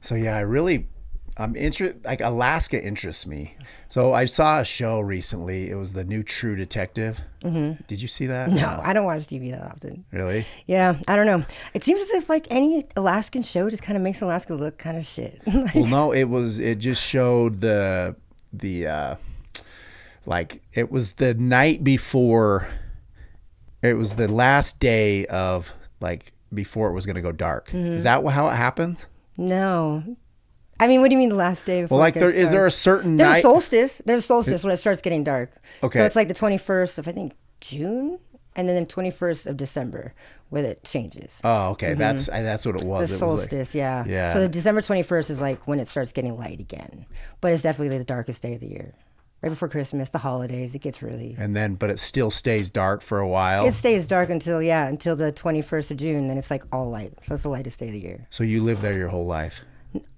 So yeah, I'm interested. Like Alaska interests me. So I saw a show recently. It was the new True Detective. Mm-hmm. Did you see that? No, I don't watch TV that often. Really? Yeah, I don't know. It seems as if like any Alaskan show just kind of makes Alaska look kind of shit. Well, no. It just showed the like it was the night before. It was the last day of like before it was going to go dark. Mm-hmm. Is that how it happens? No. I mean, what do you mean the last day before Well, like it gets is dark? there a certain There's a night? solstice. There's a solstice when it starts getting dark. Okay. So it's like the 21st of, I think, June, and then the 21st of December where it changes. Oh, okay. That's what it was. The It was solstice, yeah. Yeah. So the December 21st is like when it starts getting light again. But it's definitely the darkest day of the year. Right before Christmas, the holidays, it gets really... but it still stays dark for a while. It stays dark until the 21st of June. Then it's like all light. So it's the lightest day of the year. So you lived there your whole life.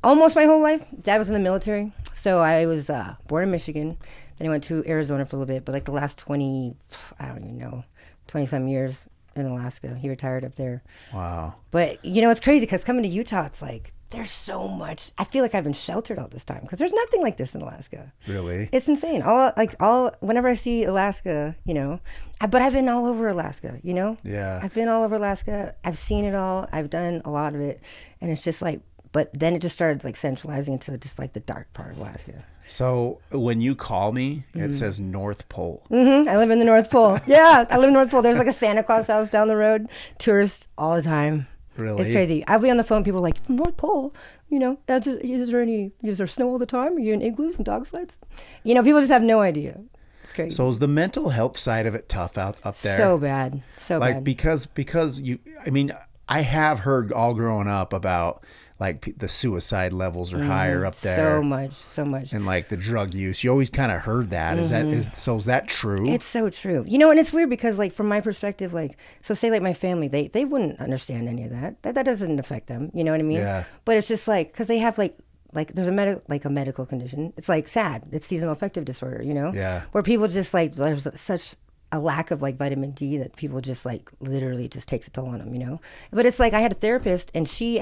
Almost my whole life. Dad was in the military. So I was born in Michigan. Then I went to Arizona for a little bit. But like the last 20, I don't even know, 20-some years in Alaska. He retired up there. Wow. But, you know, it's crazy because coming to Utah, it's like, there's so much. I feel like I've been sheltered all this time because there's nothing like this in Alaska. Really? It's insane. Whenever I see Alaska, you know, but I've been all over Alaska, you know? Yeah. I've been all over Alaska. I've seen it all. I've done a lot of it. And it's just like, but then it just started like centralizing into just like the dark part of Alaska. So when you call me, it says North Pole. Mm-hmm. I live in the North Pole. Yeah, I live in the North Pole. There's like a Santa Claus house down the road. Tourists all the time. Really? It's crazy. I'll be on the phone. People are like, from North Pole, you know, is there snow all the time? Are you in igloos and dog sleds? You know, people just have no idea. It's crazy. So is the mental health side of it tough up there? So bad. So like, bad. because I have heard all growing up about like the suicide levels are higher up there. So much. And like the drug use. You always kind of heard that. Is that true? It's so true. You know, and it's weird because like from my perspective, like, so say like my family, they wouldn't understand any of that. That doesn't affect them. You know what I mean? Yeah. But it's just like, cause they have like there's a medical condition. It's like SAD. It's seasonal affective disorder, you know? Yeah. Where people just like, there's such a lack of like vitamin D that people just like literally just takes a toll on them, you know? But it's like I had a therapist and she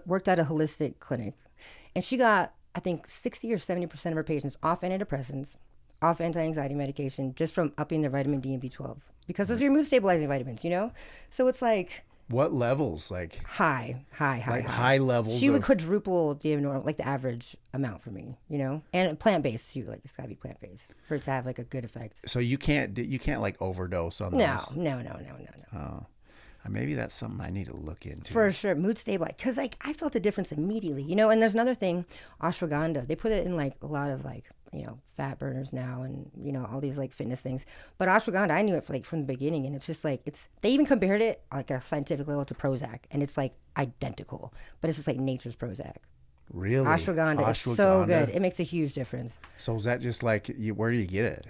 worked at a holistic clinic and she got, I think 60 or 70% of her patients off antidepressants, off anti-anxiety medication just from upping their vitamin D and B12 because those are your mood stabilizing vitamins, you know? So it's like, what levels? Like high. Like high levels. She would quadruple the normal, like the average amount for me, you know, and plant-based too. Like it's got to be plant-based for it to have like a good effect. So you can't like overdose on those. No. Oh, maybe that's something I need to look into. For sure, mood stabilizer. Because like I felt a difference immediately, you know. And there's another thing, ashwagandha. They put it in like a lot of like, you know, fat burners now and, you know, all these like fitness things. But ashwagandha, I knew it from the beginning. And it's just like, they even compared it like a scientific level to Prozac. And it's like identical. But it's just like nature's Prozac. Really? Ashwagandha. It's so good. It makes a huge difference. So is that just like, where do you get it?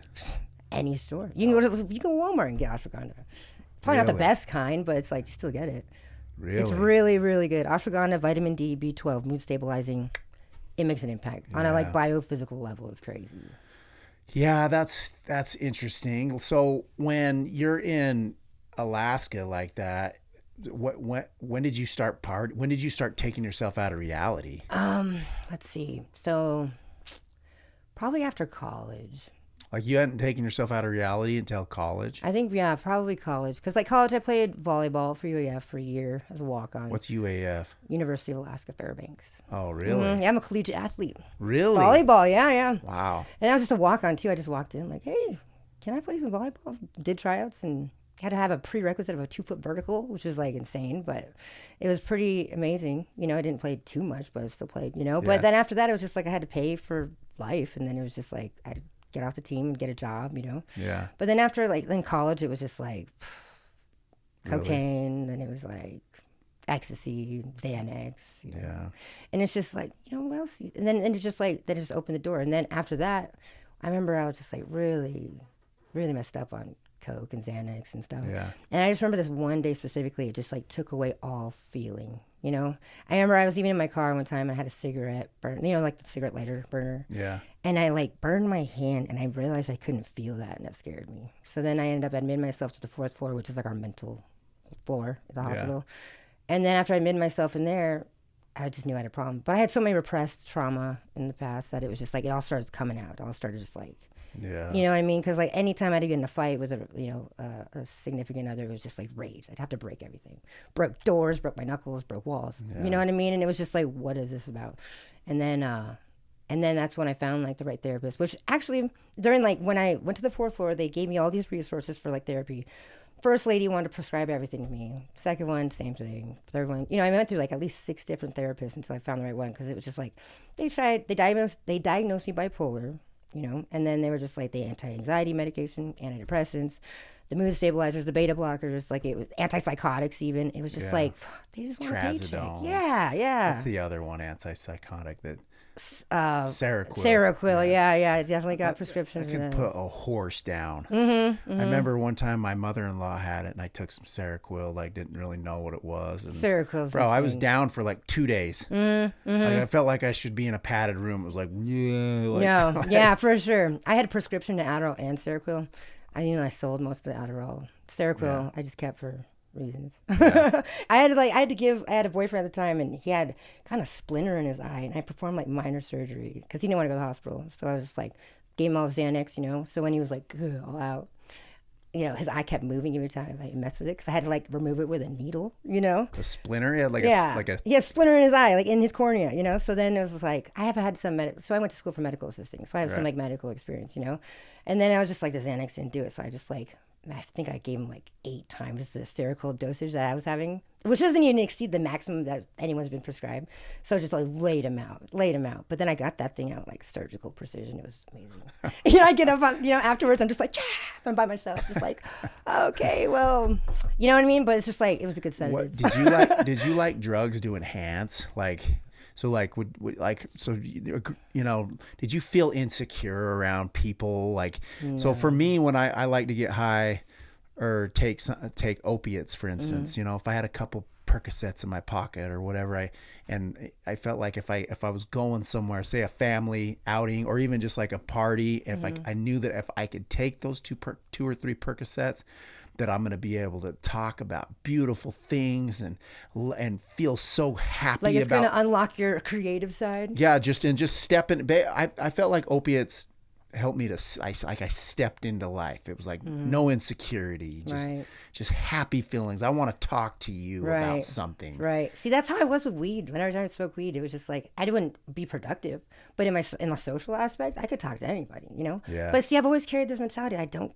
Any store. You can go to Walmart and get ashwagandha. Probably not the best kind, but it's like you still get it. Really? It's really, really good. Ashwagandha, vitamin D, B12, mood stabilizing. It makes an impact on a like biophysical level. It's crazy. Yeah, that's interesting. So when you're in Alaska like that, when did you start when did you start taking yourself out of reality? Let's see. So probably after college. Like you hadn't taken yourself out of reality until college? I think, yeah, probably college. Because like college, I played volleyball for UAF for a year as a walk-on. What's UAF? University of Alaska Fairbanks. Oh, really? Mm-hmm. Yeah, I'm a collegiate athlete. Really? Volleyball, yeah. Wow. And I was just a walk-on too. I just walked in like, hey, can I play some volleyball? Did tryouts and had to have a prerequisite of a 2-foot vertical, which was like insane, but it was pretty amazing. You know, I didn't play too much, but I still played, you know. Yeah. But then after that, it was just like I had to pay for life. And then it was just like I had to get off the team and get a job, you know. Yeah. But then after, like, in college, it was just like cocaine. Then it was like ecstasy, Xanax, you know. Yeah. And it's just like, you know, what else? And then it just like, that just opened the door. And then after that, I remember I was just like really, really messed up on coke and Xanax and stuff. Yeah. And I just remember this one day specifically, it just like took away all feeling, you know. I remember I was even in my car one time and I had a cigarette burn, you know, like the cigarette lighter burner. Yeah. And I like burned my hand and I realized I couldn't feel that and that scared me. So then I ended up admitting myself to the 4th floor, which is like our mental floor at the hospital. And then after I admitted myself in there, I just knew I had a problem. But I had so many repressed trauma in the past that it was just like, it all started coming out. It all started just like, Yeah. you know what I mean? Because like anytime I'd get in a fight with a significant other, it was just like rage. I'd have to break everything. Broke doors, broke my knuckles, broke walls. Yeah. You know what I mean? And it was just like, what is this about? And then that's when I found like the right therapist, which actually during like when I went to the fourth floor, they gave me all these resources for like therapy. First lady wanted to prescribe everything to me. Second one, same thing. Third one, I went through like at least 6 different therapists until I found the right one, because it was just like they diagnosed me bipolar, and then they were just like the anti-anxiety medication, antidepressants, the mood stabilizers, the beta blockers, like it was antipsychotics even. It was just like, they just want a paycheck. Trazodone. Yeah. That's the other one, antipsychotic, that Seroquel. Seroquel, yeah. I definitely got prescriptions. I could put a horse down. I remember one time my mother-in-law had it, and I took some Seroquel, like didn't really know what it was. And Seroquel. bro, I was down for like 2 days. Like, I felt like I should be in a padded room. It was like, yeah, for sure. I had a prescription to Adderall and Seroquel. I sold most of the Adderall. Seroquel, I just kept for reasons. Yeah. I had a boyfriend at the time, and he had kind of splinter in his eye, and I performed like minor surgery because he didn't want to go to the hospital. So I was just like, gave him all Xanax, so when he was like, all out, his eye kept moving every time I messed with it, because I had to like remove it with a needle, A splinter? Yeah, he had splinter in his eye, like in his cornea, so then it was like, I have had some so I went to school for medical assisting, so I have some like medical experience, and then I was just like, the Xanax didn't do it, so I just like, I think I gave him like 8 times the Seroquel dosage that I was having, which doesn't even exceed the maximum that anyone's been prescribed. So just like laid him out. But then I got that thing out like surgical precision. It was amazing. I get up on, afterwards, I'm just like, I'm by myself, just like, okay, well, you know what I mean? But it's just like, it was a good sedative. Did you like drugs to enhance? Did you feel insecure around people? Like, no. So for me, when I like to get high or take opiates, for instance, if I had a couple Percocets in my pocket or whatever, I felt like if I was going somewhere, say a family outing or even just like a party, if I knew that if I could take those two or three Percocets, that I'm going to be able to talk about beautiful things and feel so happy. Like it's going to unlock your creative side. Yeah, just step in. I felt like opiates helped me to, I stepped into life. It was like no insecurity, just happy feelings. I want to talk to you about something. Right. See, that's how I was with weed. When I smoked weed, it was just like, I wouldn't be productive, but in the social aspect, I could talk to anybody, Yeah. But see, I've always carried this mentality. I don't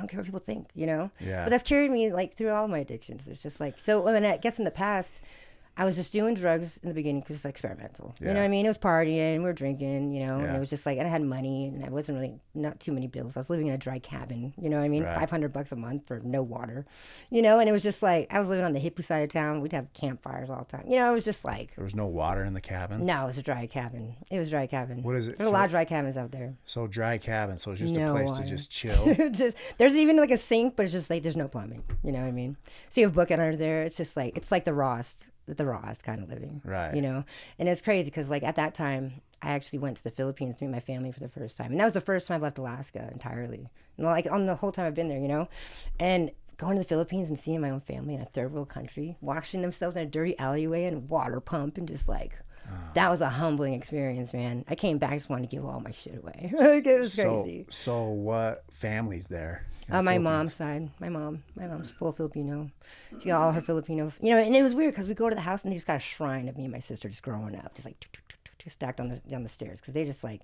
care what people think, Yeah. But that's carried me like through all my addictions. It's just like, so I guess in the past, I was just doing drugs in the beginning because it's experimental. Yeah. You know what I mean? It was partying, we were drinking, Yeah. and it was just like, and I had money, and I wasn't really, not too many bills. I was living in a dry cabin, you know what I mean? Right. $500 a month for no water, and it was just like, I was living on the hippie side of town. We'd have campfires all the time. It was just like. There was no water in the cabin? No, it was a dry cabin. What is it? There's a lot of dry cabins out there. So dry cabin, so it's just a place to just chill. There's even like a sink, but it's just like, there's no plumbing. You know what I mean? So you have a bucket under there. It's just like, it's like the rawest kind of living, right? And it's crazy because like at that time I actually went to the Philippines to meet my family for the first time, and that was the first time I've left Alaska entirely, like on the whole time I've been there, and going to the Philippines and seeing my own family in a third world country washing themselves in a dirty alleyway and a water pump, and just like that was a humbling experience, man. I came back, just wanted to give all my shit away. Like, it was crazy. So what family's there? My mom's side. My mom's full Filipino. She got all her Filipino. And it was weird because we go to the house and they just got a shrine of me and my sister just growing up, just like stacked down the stairs, because they just like,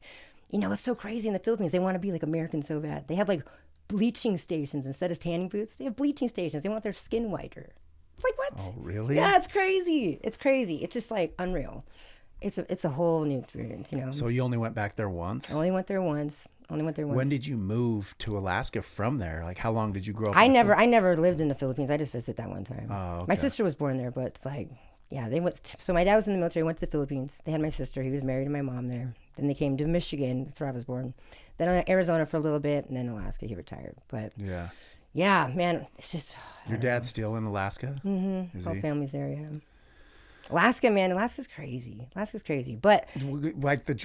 it's so crazy in the Philippines. They want to be like Americans so bad. They have like bleaching stations instead of tanning booths. They have bleaching stations. They want their skin whiter. It's like, what? Oh, really? Yeah, it's crazy. It's crazy. It's just like unreal. It's a whole new experience, So you only went back there once? I only went there once. When did you move to Alaska from there? Like, how long did you grow up? I never lived in the Philippines. I just visited that one time. Oh, okay. My sister was born there, but it's like, yeah, they went. So my dad was in the military, went to the Philippines. They had my sister. He was married to my mom there. Then they came to Michigan. That's where I was born. Then Arizona for a little bit, and then Alaska. He retired. But yeah, man, it's just. Your dad's still in Alaska? Mm-hmm. Whole family's there, yeah. Alaska, man, Alaska's crazy. But like the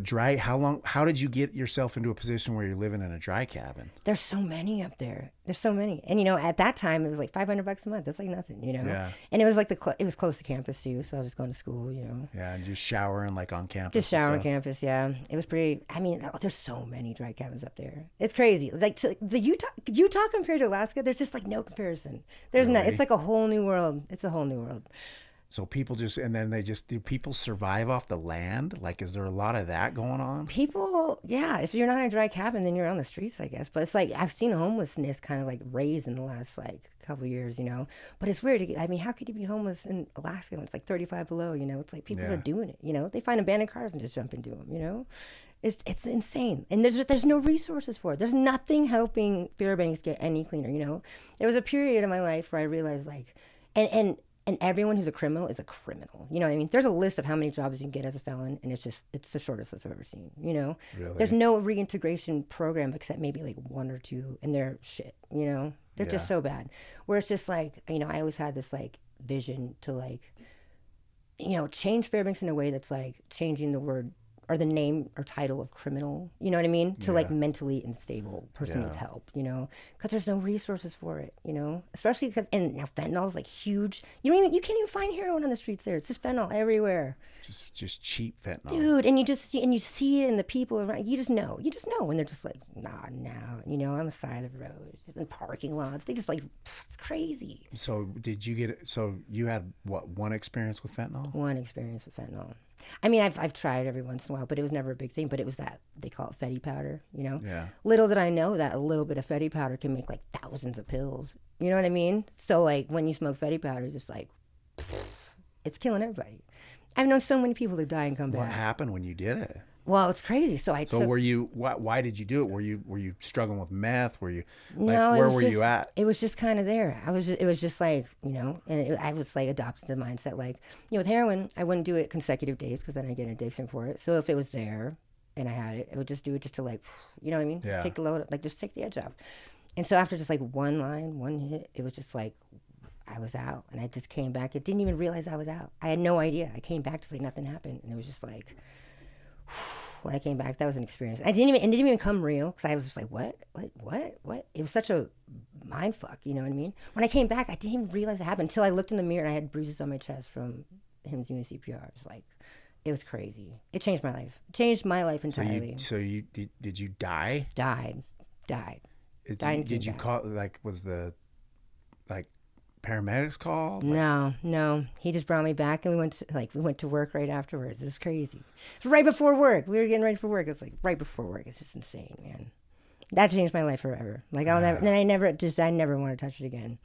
dry. How did you get yourself into a position where you're living in a dry cabin? There's so many up there. There's so many. And, at that time, it was like $500 a month. That's like nothing, Yeah. And it was like it was close to campus, too. So I was just going to school, Yeah, and just showering like on campus. Just shower on campus, yeah. It was pretty. I mean, there's so many dry cabins up there. It's crazy. Like the Utah compared to Alaska, there's just like no comparison. There's not. It's like a whole new world. It's a whole new world. So people do people survive off the land? Like, is there a lot of that going on? People, yeah. If you're not in a dry cabin, then you're on the streets, I guess. But it's like I've seen homelessness kind of like raise in the last like couple of years, But it's weird. I mean, how could you be homeless in Alaska when it's like 35 below? It's like people are doing it. They find abandoned cars and just jump into them. It's insane, and there's no resources for it. There's nothing helping Fairbanks get any cleaner. There was a period in my life where I realized like, and everyone who's a criminal is a criminal. You know what I mean? There's a list of how many jobs you can get as a felon, and it's the shortest list I've ever seen. Really? There's no reintegration program except maybe like one or two, and they're shit. They're just so bad. Where it's just like, I always had this like vision to like, change Fairbanks in a way that's like changing the word or the name or title of criminal, you know what I mean? To like mentally unstable person needs help, because there's no resources for it, especially because, and now fentanyl is like huge. You can't even find heroin on the streets there. It's just fentanyl everywhere. Just cheap fentanyl. Dude, and you see it in the people around. You just know when they're just like, nah, on the side of the road, just in parking lots. They just like, it's crazy. So you had what, one experience with fentanyl? One experience with fentanyl. I mean, I've tried it every once in a while, but it was never a big thing. But it was that they call it Fetty powder, Yeah. Little did I know that a little bit of Fetty powder can make like thousands of pills. You know what I mean? So like when you smoke Fetty powder, it's just like, it's killing everybody. I've known so many people that die and come back. What happened when you did it? Well, it's crazy. So were you? Why did you do it? Were you struggling with meth? Were you? No. Where were you at? It was just kind of there. It was just like, and I was like adopted the mindset like, with heroin, I wouldn't do it consecutive days because then I get an addiction for it. So if it was there and I had it, I would just do it just to like, you know what I mean? Yeah. Just take the load, like just take the edge off. And so after just like one hit, it was just like, I was out, and I just came back. I didn't even realize I was out. I had no idea. I came back just like nothing happened, and it was just like, when I came back, that was an experience. It didn't even come real because I was just like, what? It was such a mind fuck, you know what I mean? When I came back, I didn't even realize it happened until I looked in the mirror and I had bruises on my chest from him doing CPR. It was like, it was crazy. It changed my life. It changed my life entirely. So you did you die? Died. Did you call, like, was the like paramedics call? No. He just brought me back, and we went to work right afterwards. It was crazy. It was right before work. We were getting ready for work. It was like right before work. It's just insane, man. That changed my life forever. Like I'll never. Then I never want to touch it again.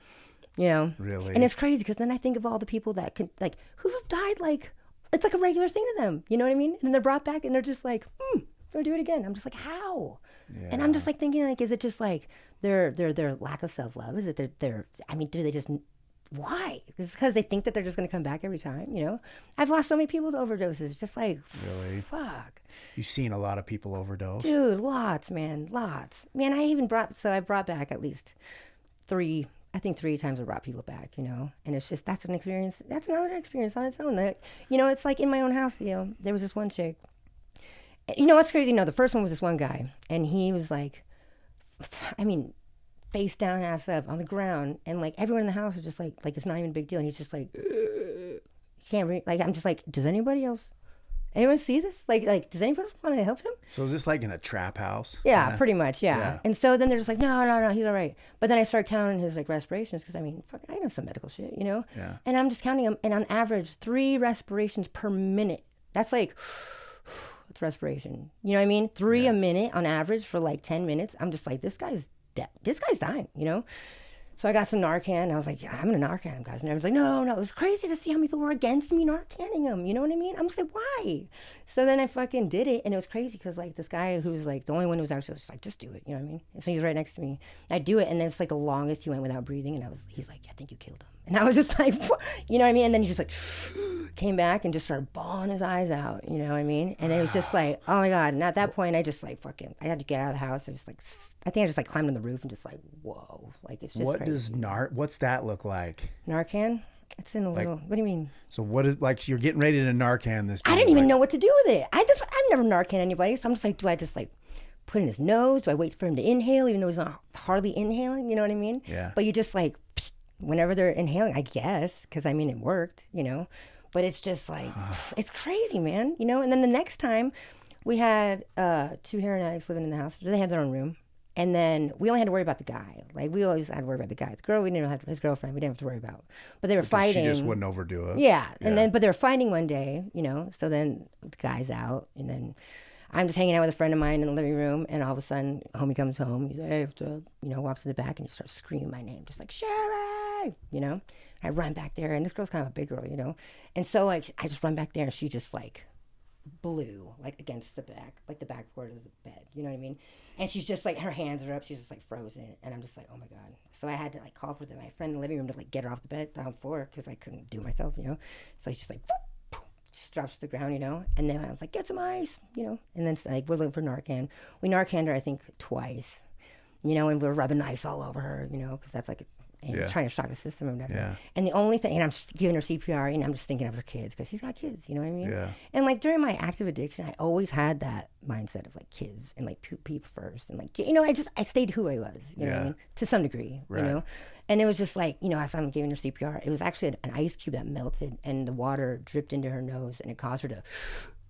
Really. And it's crazy because then I think of all the people that can who have died like it's like a regular thing to them. You know what I mean? And then they're brought back, and they're just like, I'll do it again. I'm just like, how? Yeah. And I'm just like thinking, like, is it just like their lack of self-love? Is it their I mean, do they just, why? Just because they think that they're just going to come back every time, I've lost so many people to overdoses. Just like, really? Fuck. You've seen a lot of people overdose? Dude, lots, man, lots. Man, I brought back at least three times I brought people back, and it's just, that's an experience. That's another experience on its own. It's like in my own house, there was this one chick. What's crazy? No, the first one was this one guy, and he was like, face down, ass up on the ground, and like everyone in the house is just like it's not even a big deal, and he's just like, can't read. Like I'm just like, does anyone see this? Like, does anybody want to help him? So is this like in a trap house? Yeah, pretty much, yeah. And so then they're just like, no, he's all right. But then I start counting his like respirations because I know some medical shit, Yeah. And I'm just counting them, and on average, 3 respirations per minute. That's like, it's respiration. You know what I mean? 3 a minute on average for like 10 minutes. I'm just like, this guy's dead. This guy's dying, So I got some Narcan, and I was like, yeah, I'm going to Narcan him, guys. And everyone's like, no. It was crazy to see how many people were against me Narcanning him. You know what I mean? I'm just like, why? So then I fucking did it, and it was crazy because like this guy who's like the only one who was actually just like, just do it. You know what I mean? And so he's right next to me. I do it, and then it's like the longest he went without breathing, and he's like, I think you killed him. And I was just like, what? You know what I mean? And then he just like came back and just started bawling his eyes out. You know what I mean? And it was just like, oh my God. And at that point, I just like I had to get out of the house. I was like, I think I just like climbed on the roof and just like, whoa. Like it's just crazy. What's that look like? Narcan? It's in a little, what do you mean? So what is, like, you're getting ready to Narcan this time? I didn't even know what to do with it. I've never Narcan anybody. So I'm just like, do I just like put in his nose? Do I wait for him to inhale, even though he's not hardly inhaling? You know what I mean? Yeah. But you just like, psst, whenever they're inhaling, I guess, because I mean, it worked, you know? But it's just like, it's crazy, man, you know? And then the next time we had 2 heroin addicts living in the house. They had their own room. And then we only had to worry about the guy. Like, we always had to worry about the guy. His girl, we didn't have his girlfriend. We didn't have to worry about. But they were fighting. She just wouldn't overdo it. Yeah. And then, but they were fighting one day, you know? So then the guy's out. And then I'm just hanging out with a friend of mine in the living room. And all of a sudden, homie comes home. He's like, hey, what's up? You know, walks to the back and he starts screaming my name. Just like, Cherie! You know? I run back there. And this girl's kind of a big girl, you know? And so, like, I just run back there and she just, like, blew like against the back, like the backboard of the bed, you know what I mean? And she's just like, her hands are up, she's just like frozen, and I'm just like, oh my god. So I had to like call for my friend in the living room to like get her off the bed down the floor because I couldn't do it myself, you know? So I just like she drops to the ground, you know? And then I was like, get some ice, you know? And then like we're looking for Narcan. We Narcaned her I think twice, you know, and we're rubbing ice all over her, you know, because that's like and trying to shock the system or whatever. Yeah. And the only thing, and I'm just giving her CPR, and I'm just thinking of her kids because she's got kids, you know what I mean? Yeah. And like during my active addiction, I always had that mindset of like kids and like people first, and like, you know, I stayed who I was, you know what I mean, to some degree, you know. And it was just like, you know, as I'm giving her CPR, it was actually an ice cube that melted, and the water dripped into her nose, and it caused her to,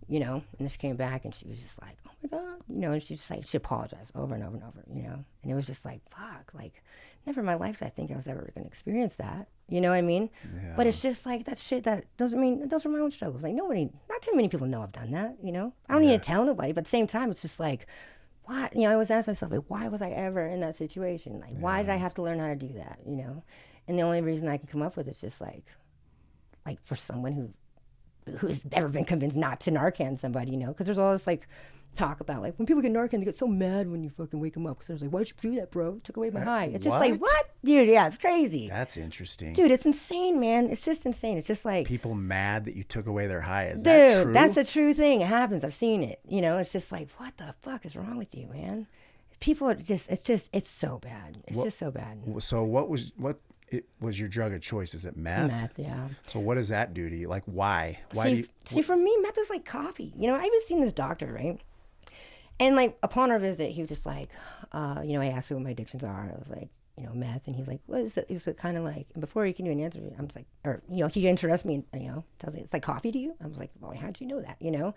you know. And then she came back, and she was just like, oh my god, you know. And she just like, she apologized over and over and over, you know. And it was just like, fuck, like, never in my life did I think I was ever going to experience that. You know what I mean? Yeah. But it's just like that shit that doesn't mean, those are my own struggles. Like not too many people know I've done that, you know? I don't need to tell nobody, but at the same time, it's just like, why, you know, I always ask myself, like, why was I ever in that situation? Like, why did I have to learn how to do that, you know? And the only reason I can come up with is just like for someone who's ever been convinced not to Narcan somebody, you know? Because there's all this like talk about like when people get Narcan, they get so mad when you fucking wake them up because they're like, why'd you do that, bro? It took away my high. It's just like, what? Dude, yeah, it's crazy. That's interesting. Dude, it's insane, man. It's just insane. It's just like people mad that you took away their high. Is that true? That's a true thing. It happens. I've seen it. You know, it's just like, what the fuck is wrong with you, man? People are just, it's so bad. It's just so bad. So what was your drug of choice? Is it meth? Meth, yeah. So what does that do to you? Like, why? See, for me, meth was like coffee. You know, I even seen this doctor, right? And like upon our visit, he was just like, you know, I asked him what my addictions are. I was like, you know, meth. And he's like, what is it? Is it kind of like, and before he can even answer it, I'm just like, or, you know, he interests me, you know, tells me it's like coffee to you. I was like, well, how'd you know that, you know?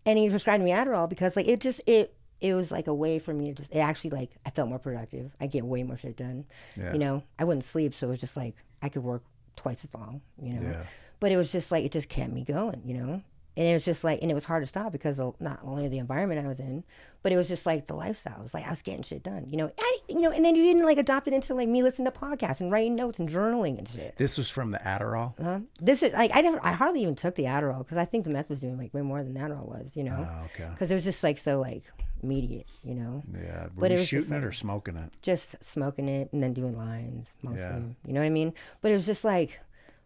And he prescribed me Adderall because like, it was like a way for me to just, it actually like, I felt more productive. I get way more shit done, you know? I wouldn't sleep. So it was just like, I could work twice as long, you know? Yeah. But it was just like, it just kept me going, you know? And it was just like, and it was hard to stop because of not only the environment I was in, but it was just like the lifestyle. It was like I was getting shit done, you know. And then you didn't like adopt it into like me listening to podcasts and writing notes and journaling and shit. This was from the Adderall. This is like I hardly even took the Adderall because I think the meth was doing like way more than Adderall was, you know. Oh, okay. Because it was just like so like immediate, you know. Yeah. Were you shooting it or smoking it? Just smoking it and then doing lines mostly. Yeah. You know what I mean? But it was just like.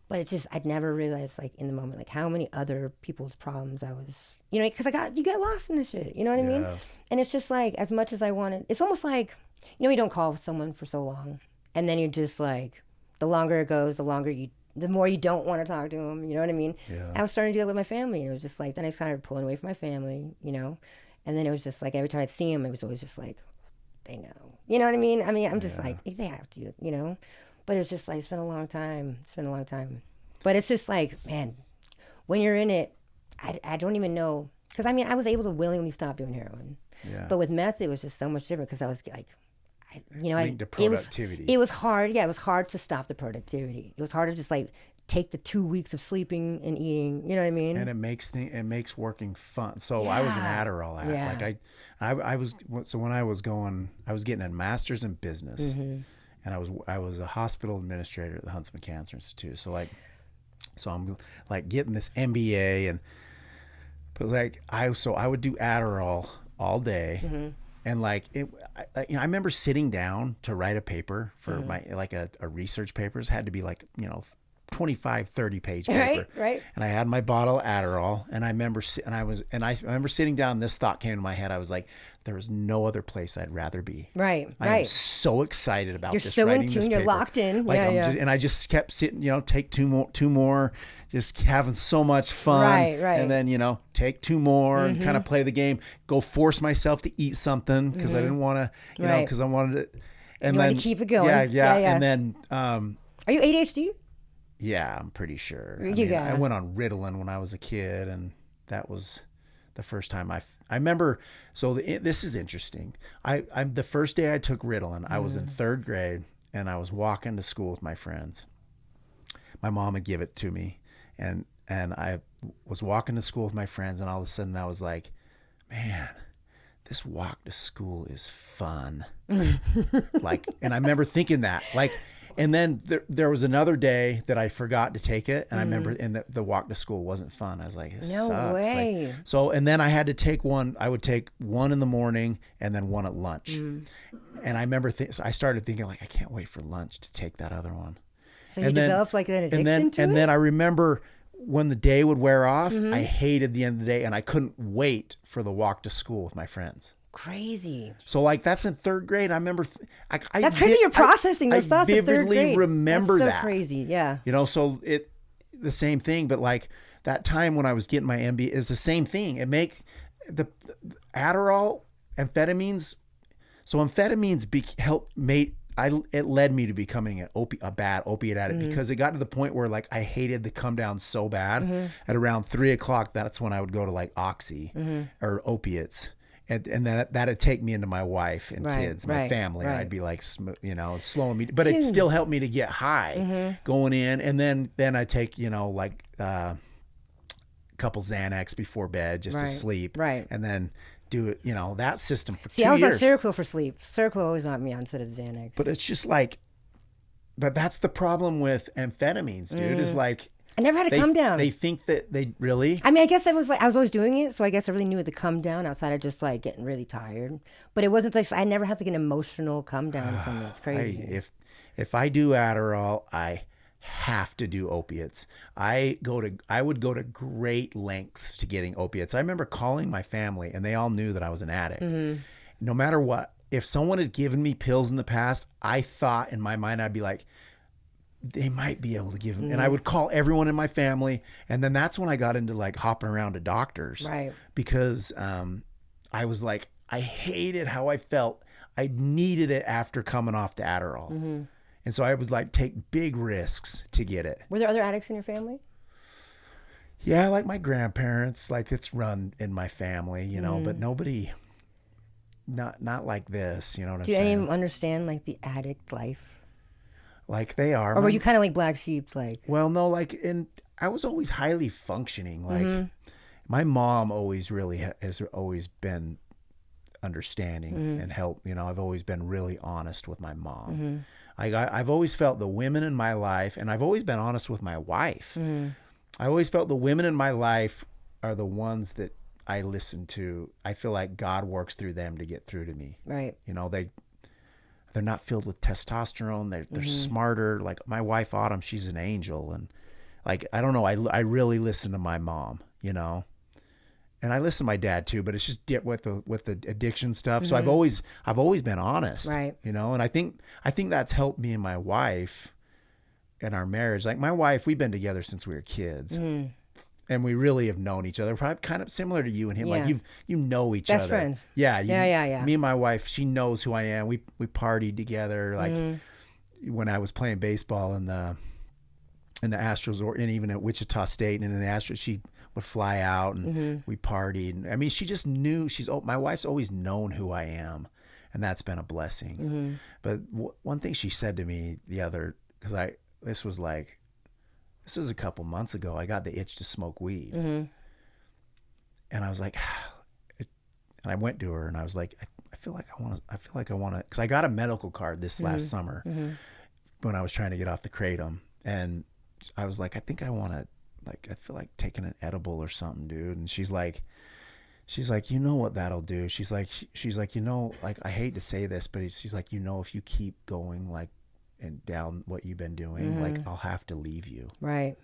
But it just, I'd never realized, like, in the moment, like, how many other people's problems I was, you know, because you get lost in this shit, you know what I mean? And it's just, like, as much as I wanted, it's almost like, you know, you don't call someone for so long, and then you're just, like, the longer it goes, the more you don't want to talk to them, you know what I mean? Yeah. I was starting to do it with my family, and it was just, like, then I started pulling away from my family, you know? And then it was just, like, every time I'd see them, it was always just, like, they know. You know what I mean? I'm just, like, they have to, you know? But it's just like, it's been a long time. But it's just like, man, when you're in it, I don't even know. Because, I mean, I was able to willingly stop doing heroin. Yeah. But with meth, it was just so much different because I was like, you know, linked to productivity. It was hard. Yeah, it was hard to stop the productivity. It was hard to just like take the 2 weeks of sleeping and eating. You know what I mean? And it makes working fun. So I was an Adderall addict. Like I was, so when I was getting a master's in business. Mm-hmm. And I was a hospital administrator at the Huntsman Cancer Institute. So I'm like getting this MBA but like I would do Adderall all day. Mm-hmm. And like you know, I remember sitting down to write a paper for my, like a research paper. It had to be like, you know, 25, 30 page paper. Right. And I had my bottle of Adderall, and I remember, I remember sitting down. This thought came to my head. I was like, there is no other place I'd rather be. Right. I am so excited about You're this. so writing in this tune. You're paper. locked in. Like Yeah. and I just kept sitting, take two more, just having so much fun. Right. And then, take two more and kind of play the game, go force myself to eat something because I didn't want to, because I wanted to. And you then want to keep it going. Yeah. And then, are you ADHD? yeah, I'm pretty sure. I went on Ritalin when I was a kid, and that was the first time I remember. So this is interesting. I'm the first day I took Ritalin, I was in third grade, and I was walking to school with my friends. My mom would give it to me, and I was walking to school with my friends, and all of a sudden I was like, man, this walk to school is fun. And I remember thinking that, and then there was another day that I forgot to take it, and I remember, and the walk to school wasn't fun. I was like, this sucks. Way. And then I had to take one. I would take one in the morning and then one at lunch. And I remember, so I started thinking, I can't wait for lunch to take that other one. So you developed an addiction to it? And then I remember when the day would wear off, I hated the end of the day, and I couldn't wait for the walk to school with my friends. Crazy. So that's in third grade. I remember. That's crazy. You're processing those thoughts in third grade. I vividly remember That's so that. Crazy. Yeah. So the same thing, but that time when I was getting my MBA is the same thing. It make the Adderall, amphetamines. So amphetamines it led me to becoming a bad opiate addict because it got to the point where I hated the come down so bad. At around 3:00, that's when I would go to Oxy or opiates. And that'd take me into my wife and kids, my family. And I'd be slowing me, but it still helped me to get high going in. And then I take, a couple Xanax before bed just to sleep. Right. And then do it, that system for 2 See, I was on years. Seroquel for sleep. Seroquel always knocked me out instead of Xanax. But it's just but that's the problem with amphetamines, dude, is I never had a come down. They think that they really. I guess I was always doing it, so I guess I really knew it to come down outside of just getting really tired. But it wasn't I never had an emotional come down from it. It's crazy. If I do Adderall, I have to do opiates. I would go to great lengths to getting opiates. I remember calling my family, and they all knew that I was an addict. No matter what, if someone had given me pills in the past, I thought in my mind I'd be like, they might be able to give them. And I would call everyone in my family. And then that's when I got into hopping around to doctors. Right. Because I was I hated how I felt. I needed it after coming off the Adderall. And so I would take big risks to get it. Were there other addicts in your family? Yeah, my grandparents, it's run in my family, but nobody, not like this, you know what I'm saying? Do any of them understand the addict life? They are. Or were you kind of black sheep? Well, no, I was always highly functioning. My mom always really has always been understanding and help. I've always been really honest with my mom. I've always felt the women in my life, and I've always been honest with my wife. I always felt the women in my life are the ones that I listen to. I feel like God works through them to get through to me. Right. They're not filled with testosterone. They're smarter. My wife Autumn, she's an angel, and I don't know. I really listen to my mom, and I listen to my dad too. But it's just with the addiction stuff. So I've always been honest, right? And I think that's helped me and my wife in our marriage. My wife, we've been together since we were kids. And we really have known each other, probably kind of similar to you and him. Yeah. You know each other. Best friends. Yeah. Yeah. Me and my wife, she knows who I am. We partied together. When I was playing baseball in the Astros, and even at Wichita State and in the Astros, she would fly out and we partied. She just knew. My wife's always known who I am, and that's been a blessing. But one thing she said to me this was a couple months ago. I got the itch to smoke weed. And I was like, and I went to her and I was like, I feel like I want to, because I got a medical card this last summer when I was trying to get off the kratom. And I was like, I think I want to, I feel like taking an edible or something, dude. And she's like, you know what that'll do? She's like, I hate to say this, but she's like, if you keep going, and down what you've been doing, like I'll have to leave you. Right.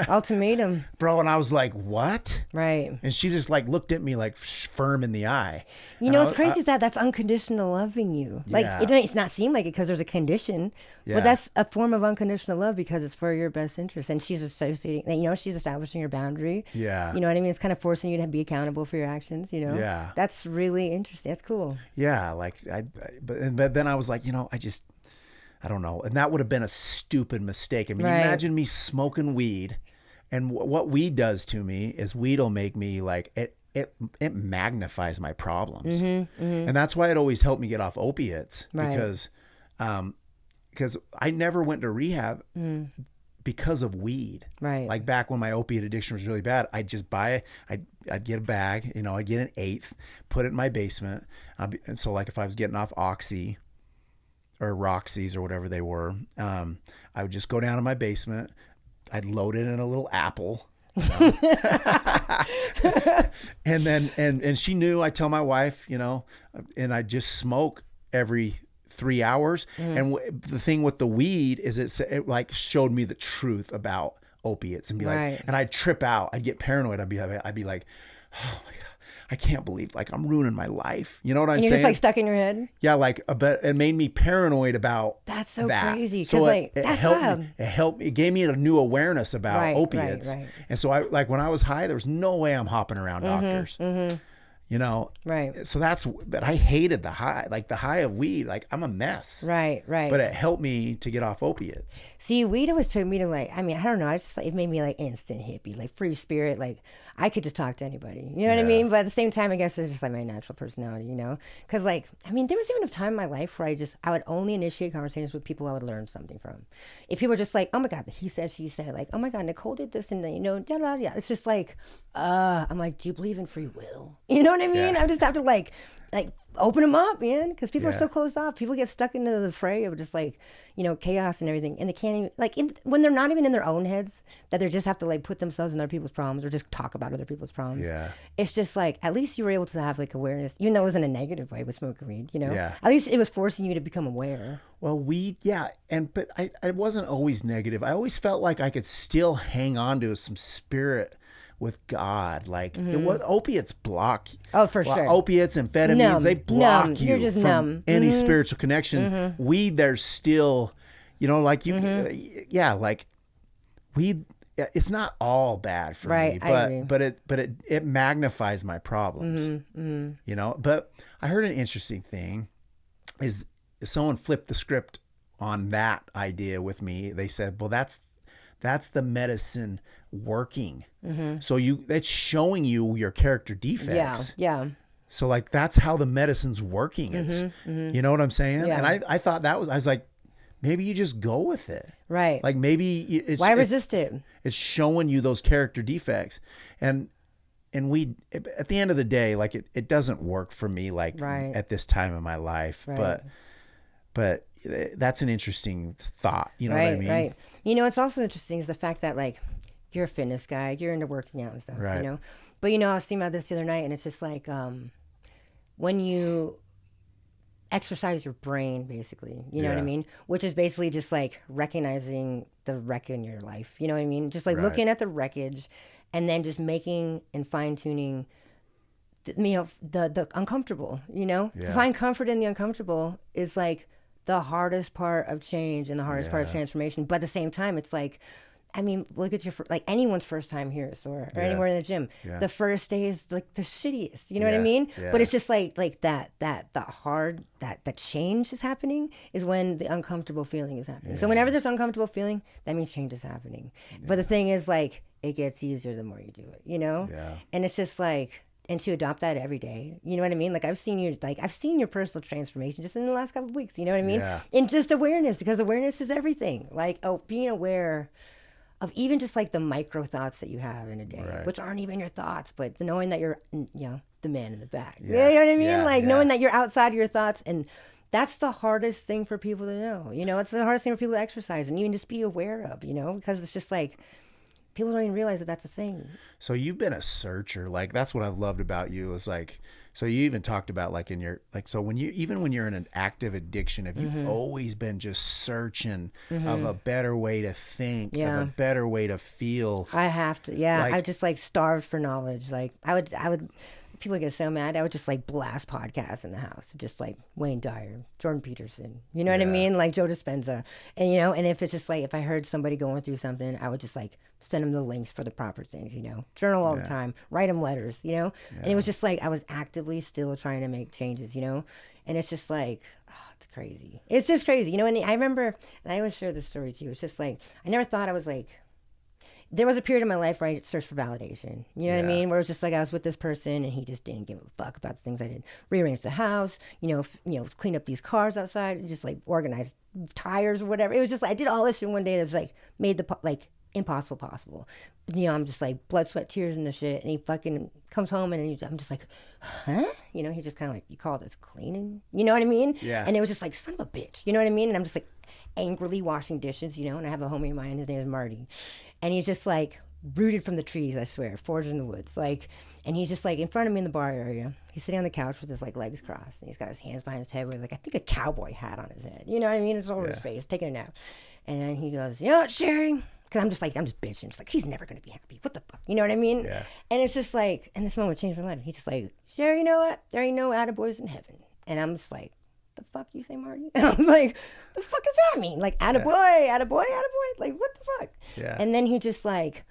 Ultimatum. Bro, and I was like, what? Right. And she just like looked at me like firm in the eye. You And know I what's was- crazy is that's unconditional loving you. Like Yeah. it might not seem like it because there's a condition, Yeah. but that's a form of unconditional love because it's for your best interest. And she's associating, you know, she's establishing your boundary. Yeah. You know what I mean? It's kind of forcing you to be accountable for your actions. You know. Yeah. That's really interesting. That's cool. Yeah, like but then I was like, I don't know, and that would have been a stupid mistake. I mean, Right. imagine me smoking weed, and what weed does to me is weed will make me like it magnifies my problems, and that's why it always helped me get off opiates Right. because I never went to rehab because of weed. Right. Like back when my opiate addiction was really bad, I'd just buy I'd get a bag, I'd get an eighth, put it in my basement. And so like if I was getting off Oxy or Roxy's or whatever they were, I would just go down to my basement. I'd load it in a little apple. And then, and she knew, I tell my wife, and I just smoke every 3 hours. And the thing with the weed is it like showed me the truth about opiates and be Right. like, and I'd trip out. I'd get paranoid. I'd be like, oh my God, I can't believe like I'm ruining my life. You know what I'm And you're saying? just like stuck in your head. Yeah, like but it made me paranoid about That's so that. crazy. 'Cause, So like, it that's helped wild. me. It helped me. It gave me a new awareness about Right, opiates. right. And so I like when I was high, there was no way I'm hopping around doctors. Right. So but I hated the high, like the high of weed. Like I'm a mess. Right. But it helped me to get off opiates. See, weed always took me to like, I mean, I don't know. I just like, it made me like instant hippie, like free spirit. Like I could just talk to anybody. You know what I Yeah. mean? But at the same time, I guess it's just like my natural personality, Because like, I mean, there was even a time in my life where I would only initiate conversations with people I would learn something from. If people were just like, oh my God, he said, she said, like, oh my God, Nicole did this and then, da, da, da. It's just like, I'm like, do you believe in free will? You know what I mean? Yeah. I just have to like open them up, man, because people are Yeah. so closed off. People get stuck into the fray of just like, chaos and everything, and they can't even like when they're not even in their own heads, that they just have to like put themselves in other people's problems or just talk about other people's problems. Yeah. It's just like at least you were able to have like awareness, even though it was in a negative way with smoking weed. Yeah. At least it was forcing you to become aware. Well, weed, yeah, but I wasn't always negative. I always felt like I could still hang on to some spirit with God. Like it was opiates block. Oh, for sure. Opiates, amphetamines, Numb. they block Numb. you You're just from numb. any spiritual connection. Weed, there's still, like you, yeah, like weed. It's not all bad for Right, me, I agree. but it magnifies my problems. But I heard an interesting thing is someone flipped the script on that idea with me. They said, well, that's the medicine working. So that's showing you your character defects. Yeah. So like, that's how the medicine's working. It's, you know what I'm saying? Yeah. And I thought I was like, maybe you just go with it. Right. Like maybe Why resist it? It's showing you those character defects. And we, at the end of the day, like it doesn't work for me, like Right. at this time in my life, Right. but that's an interesting thought. You know Right, what I mean? right. What's also interesting is the fact that like you're a fitness guy, you're into working out and stuff, Right. But I was thinking about this the other night, and it's just like when you exercise your brain, basically, you know what I Yeah. mean? Which is basically just like recognizing the wreck in your life, you know what I mean? Just like Right. looking at the wreckage, and then just making and fine tuning. The uncomfortable, Yeah. To find comfort in the uncomfortable is like the hardest part of change and the hardest part of Yeah. transformation. But at the same time, it's like, look at like anyone's first time here at SOAR or anywhere in the gym. Yeah. The first day is like the shittiest. You know what I Yeah. mean? Yeah. But it's just like that change is happening is when the uncomfortable feeling is happening. So whenever there's uncomfortable feeling, that means change is happening. But the thing is, like, it gets easier the more you do it. Yeah. And it's just like. And to adopt that every day, you know what I mean? Like I've seen your personal transformation just in the last couple of weeks. You know what I mean? Yeah. And just awareness, because awareness is everything. Like being aware of even just like the micro thoughts that you have in a day, Right. which aren't even your thoughts, but knowing that you're, the man in the back. Yeah. You know what I mean? Yeah, Like yeah. knowing that you're outside of your thoughts, and that's the hardest thing for people to know. It's the hardest thing for people to exercise and even just be aware of. Because it's just like. people don't even realize that that's a thing. So you've been a searcher. Like that's what I've loved about you is like, so you even talked about like in your, like, so when you, even when you're in an active addiction, have you always been just searching of a better way to think, of a better way to feel? I have to. Yeah. Like, I just like starved for knowledge. Like I would, people get so mad. I would just like blast podcasts in the house, just like Wayne Dyer, Jordan Peterson, you know what I mean? Like Joe Dispenza. And, you know, and if it's just like, if I heard somebody going through something, I would just like send them the links for the proper things, you know, journal all the time, write them letters, you know? And it was just like, I was actively still trying to make changes, you know? And it's just like, oh, it's crazy. It's just crazy. You know, and I remember, and I always share this story too. It's just like, I never thought I was like, there was a period in my life where I searched for validation. You know what I mean? Where it was just like I was with this person and he just didn't give a fuck about the things I did. Rearrange the house, you know, clean up these cars outside, just like organize tires or whatever. It was just like I did all this shit one day that was like made the like impossible possible. You know, I'm just like blood, sweat, tears and the shit. And he fucking comes home and I'm just like, huh? You know, he just kind of like, you call this cleaning? You know what I mean? Yeah. And it was just like, son of a bitch. You know what I mean? And I'm just like angrily washing dishes, you know, and I have a homie of mine, his name is Marty. And he's just like rooted from the trees, I swear, forged in the woods. Like, and he's just like in front of me in the bar area. He's sitting on the couch with his like legs crossed, and he's got his hands behind his head with like I think a cowboy hat on his head. You know what I mean? It's over his face, taking a nap. And then he goes, "You know what, Cherie?" Because I'm just bitching. It's like he's never gonna be happy. What the fuck? You know what I mean? Yeah. And it's just like, and this moment changed my life. He's just like, "Cherie, you know what? There ain't no attaboys in heaven." And I'm just like, the fuck you say, Marty? And I was like, the fuck does that mean? Like, attaboy, attaboy, attaboy? Like, what the fuck? Yeah. And then he just like,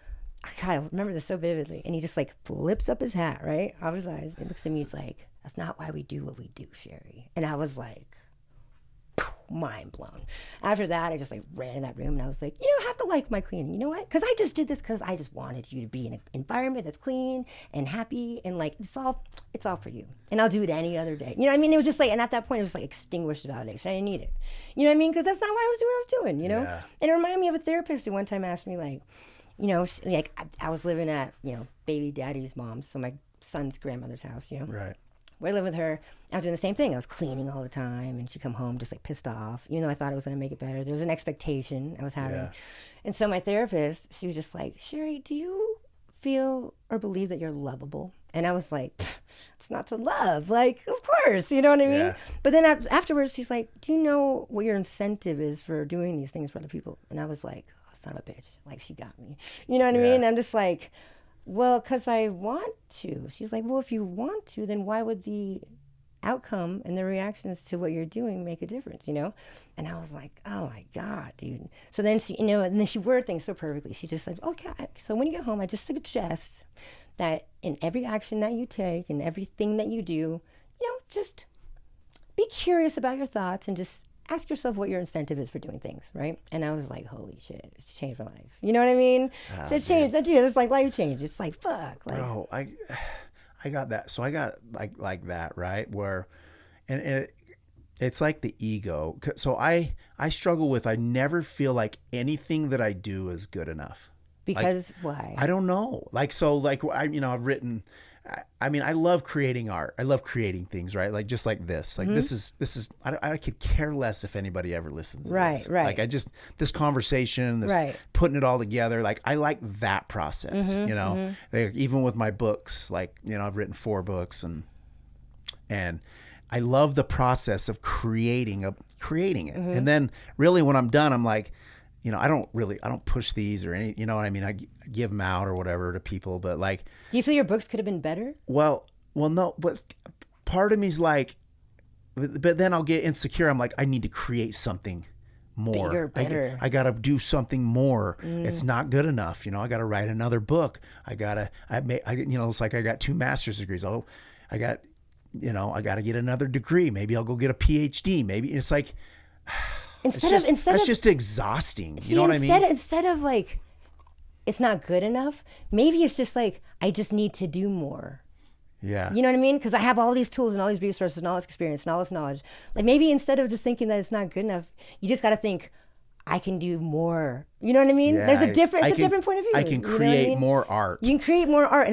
God, I remember this so vividly. And he just like flips up his hat, right? Out of his eyes. And looks at me, he's like, "That's not why we do what we do, Cherie." And I was like, mind blown. After that, I just like ran in that room and I was like, you know, I have to like my cleaning. You know what? Because I just did this because I just wanted you to be in an environment that's clean and happy and like it's all for you. And I'll do it any other day. You know what I mean? It was just like, and at that point, it was like extinguished validation. I didn't need it. You know what I mean? Because that's not why I was doing what I was doing. You know? Yeah. And it reminded me of a therapist who one time asked me like, you know, like I was living at, you know, baby daddy's mom's, so my son's grandmother's house. You know? Right. Where I lived with her, I was doing the same thing. I was cleaning all the time, and she'd come home just like pissed off. You know, I thought I was going to make it better. There was an expectation I was having. Yeah. And so my therapist, she was just like, "Cherie, do you feel or believe that you're lovable?" And I was like, it's not to love. Like, of course, you know what I mean? Yeah. But then afterwards, she's like, "Do you know what your incentive is for doing these things for other people?" And I was like, oh, son of a bitch. Like, she got me. You know what I mean? I'm just like, well, because I want to. She's like, well, if you want to, then why would the outcome and the reactions to what you're doing make a difference, you know? And I was like, oh my God, dude. So then she, you know, and then she worded things so perfectly. She just said, okay, so when you get home, I just suggest that in every action that you take and everything that you do, you know, just be curious about your thoughts and just ask yourself what your incentive is for doing things, right? And I was like, holy shit, it's changed my life. You know what I mean? So it changed. That, dude, it's like life change. It's like, fuck. Like, Bro, I got that. So I got like that, right? Where, and it's like the ego. So I struggle with, I never feel like anything that I do is good enough. Because like, why? I don't know. Like, so like I've written, I mean, I love creating art. I love creating things, right? Like just like this. Like this is. I could care less if anybody ever listens to this. Right. Like this conversation, this putting it all together. Like I like that process. You know, like, even with my books. Like I've written 4 books, and I love the process of creating it. And then really when I'm done, I'm like, I don't push these or any, you know what I mean? I give them out or whatever to people, but like. Do you feel your books could have been better? Well, no, but part of me's like, but then I'll get insecure. I'm like, I need to create something more. Bigger, better. I got to do something more. It's not good enough. I got to write another book. It's like I got 2 master's degrees. I got to get another degree. Maybe I'll go get a PhD. Maybe it's like, that's just exhausting. You know what I mean? Instead of like, it's not good enough, maybe it's just like, I just need to do more. Yeah. You know what I mean? Because I have all these tools and all these resources and all this experience and all this knowledge. Like maybe instead of just thinking that it's not good enough, you just got to think, I can do more. You know what I mean? Yeah, There's a different point of view. I can create more art. You can create more art,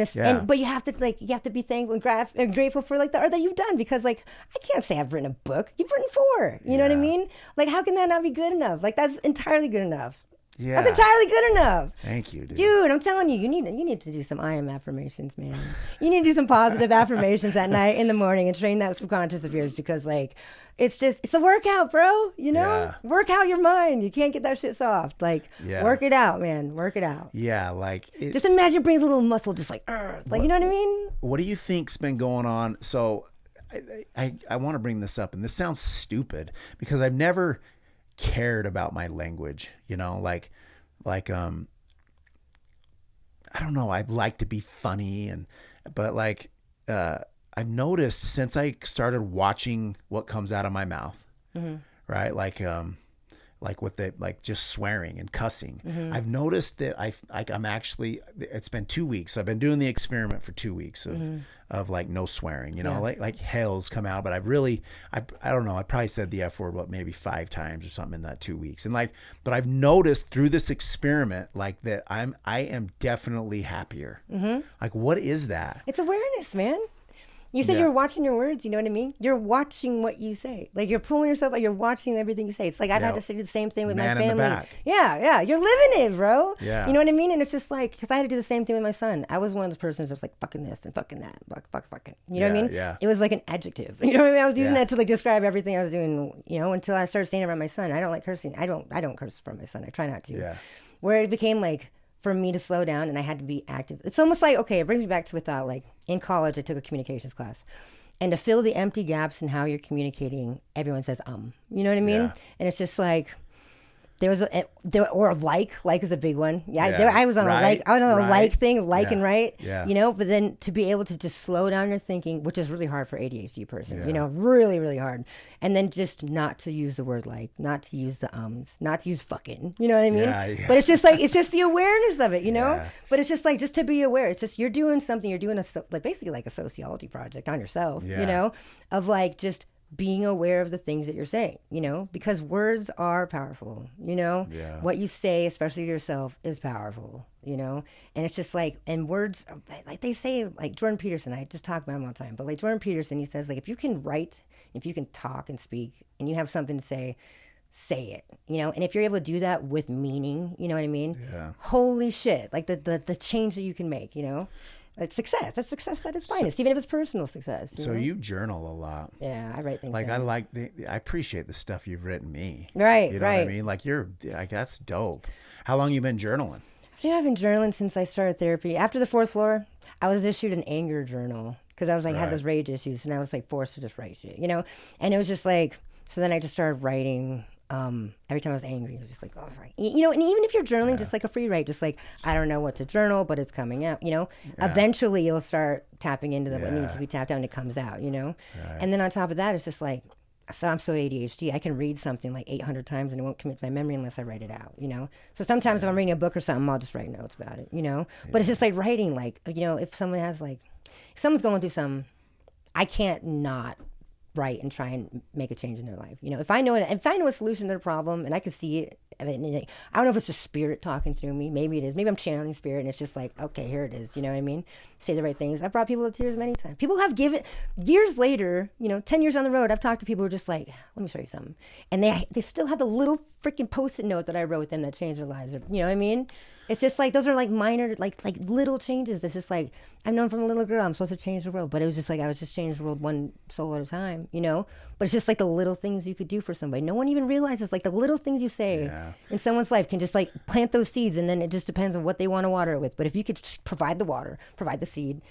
but you have to be thankful and grateful for like the art that you've done, because like I can't say I've written a book. You've written 4. You know what I mean? Like how can that not be good enough? Like that's entirely good enough. Yeah. That's entirely good enough. Thank you, dude. Dude, I'm telling you, you need to do some I am affirmations, man. You need to do some positive affirmations at night, in the morning, and train that subconscious of yours, because like it's a workout, bro. You know? Yeah. Work out your mind. You can't get that shit soft. Like Yeah. work it out, man. Work it out. Yeah, like Just imagine your brain's a little muscle, just like you know what I mean? what do you think's been going on? So I want to bring this up, and this sounds stupid because I've never cared about my language, you know, like I don't know, I'd like to be funny, but like I've noticed since I started watching what comes out of my mouth, right? Like with the like just swearing and cussing. I've noticed that I'm actually, it's been 2 weeks. So I've been doing the experiment for 2 weeks of like no swearing, you know, like hell's come out, but I don't know. I probably said the F word, what, maybe 5 times or something in that 2 weeks. And like, but I've noticed through this experiment, like that I am definitely happier. Like, what is that? It's awareness, man. You said you're watching your words, you know what I mean? You're watching what you say. Like you're pulling yourself out, you're watching everything you say. It's like I've had to say the same thing with my family. In the back. Yeah. You're living it, bro. Yeah. You know what I mean? And it's just like, because I had to do the same thing with my son. I was one of those persons that's like fucking this and fucking that. Fucking. You know what I mean? Yeah. It was like an adjective. You know what I mean? I was using that to like describe everything I was doing, you know, until I started saying it around my son. I don't like cursing. I don't curse from my son. I try not to. Yeah. Where it became like, for me to slow down and I had to be active. It's almost like, okay, it brings me back to without like in college, I took a communications class. And to fill the empty gaps in how you're communicating, everyone says, you know what I mean? Yeah. And it's just like, or like is a big one. I was on a like thing, and right. Yeah. You know, but then to be able to just slow down your thinking, which is really hard for ADHD person, Yeah. you know, really, really hard. And then just not to use the word like, not to use the not to use fucking, you know what I mean? Yeah. But it's just like, it's just the awareness of it, you know? Yeah. But it's just like, just to be aware. It's just, you're doing something, you're doing like basically like a sociology project on yourself, you know, of like just being aware of the things that you're saying, you know, because words are powerful, you know, what you say, especially to yourself, is powerful, you know, and it's just like, and words, like they say, like Jordan Peterson, I just talk about him all the time, but like Jordan Peterson, he says, like, if you can write, if you can talk and speak and you have something to say it, you know, and if you're able to do that with meaning, you know what I mean? Yeah. Holy shit. Like the change that you can make, you know? It's success. That's success at its finest, even if it's personal success. You know? You journal a lot. Yeah, I write things Like down. I appreciate the stuff you've written me. Right, You know right. what I mean? Like that's dope. How long you been journaling? I think I've been journaling since I started therapy. After the 4th floor, I was issued an anger journal because I was like, had those rage issues, and I was like forced to just write shit, you know? And it was just like, so then I just started writing. Every time I was angry, it was just like, oh, right. You know, and even if you're journaling, just like a free write, just like, I don't know what to journal, but it's coming out, you know, eventually you'll start tapping into what needs to be tapped out and it comes out, you know? Right. And then on top of that, it's just like, so I'm so ADHD, I can read something like 800 times and it won't commit to my memory unless I write it out, you know? So sometimes if I'm reading a book or something, I'll just write notes about it, you know? But it's just like writing, like, you know, if someone's going through some, I can't not write and try and make a change in their life. You know, if I know a solution to their problem and I can see it, I mean, I don't know if it's just spirit talking through me. Maybe it is. Maybe I'm channeling spirit and it's just like, okay, here it is. You know what I mean? Say the right things. I've brought people to tears many times. People have given, years later, you know, 10 years on the road, I've talked to people who are just like, let me show you something. And they still have the little freaking Post-it note that I wrote with them that changed their lives. You know what I mean? It's just like, those are like minor, like little changes. It's just like, I've known from a little girl, I'm supposed to change the world. But it was just like, I was just changing the world one soul at a time, you know? But it's just like the little things you could do for somebody. No one even realizes like the little things you say in someone's life can just like plant those seeds. And then it just depends on what they want to water it with. But if you could just provide the water, provide the seed,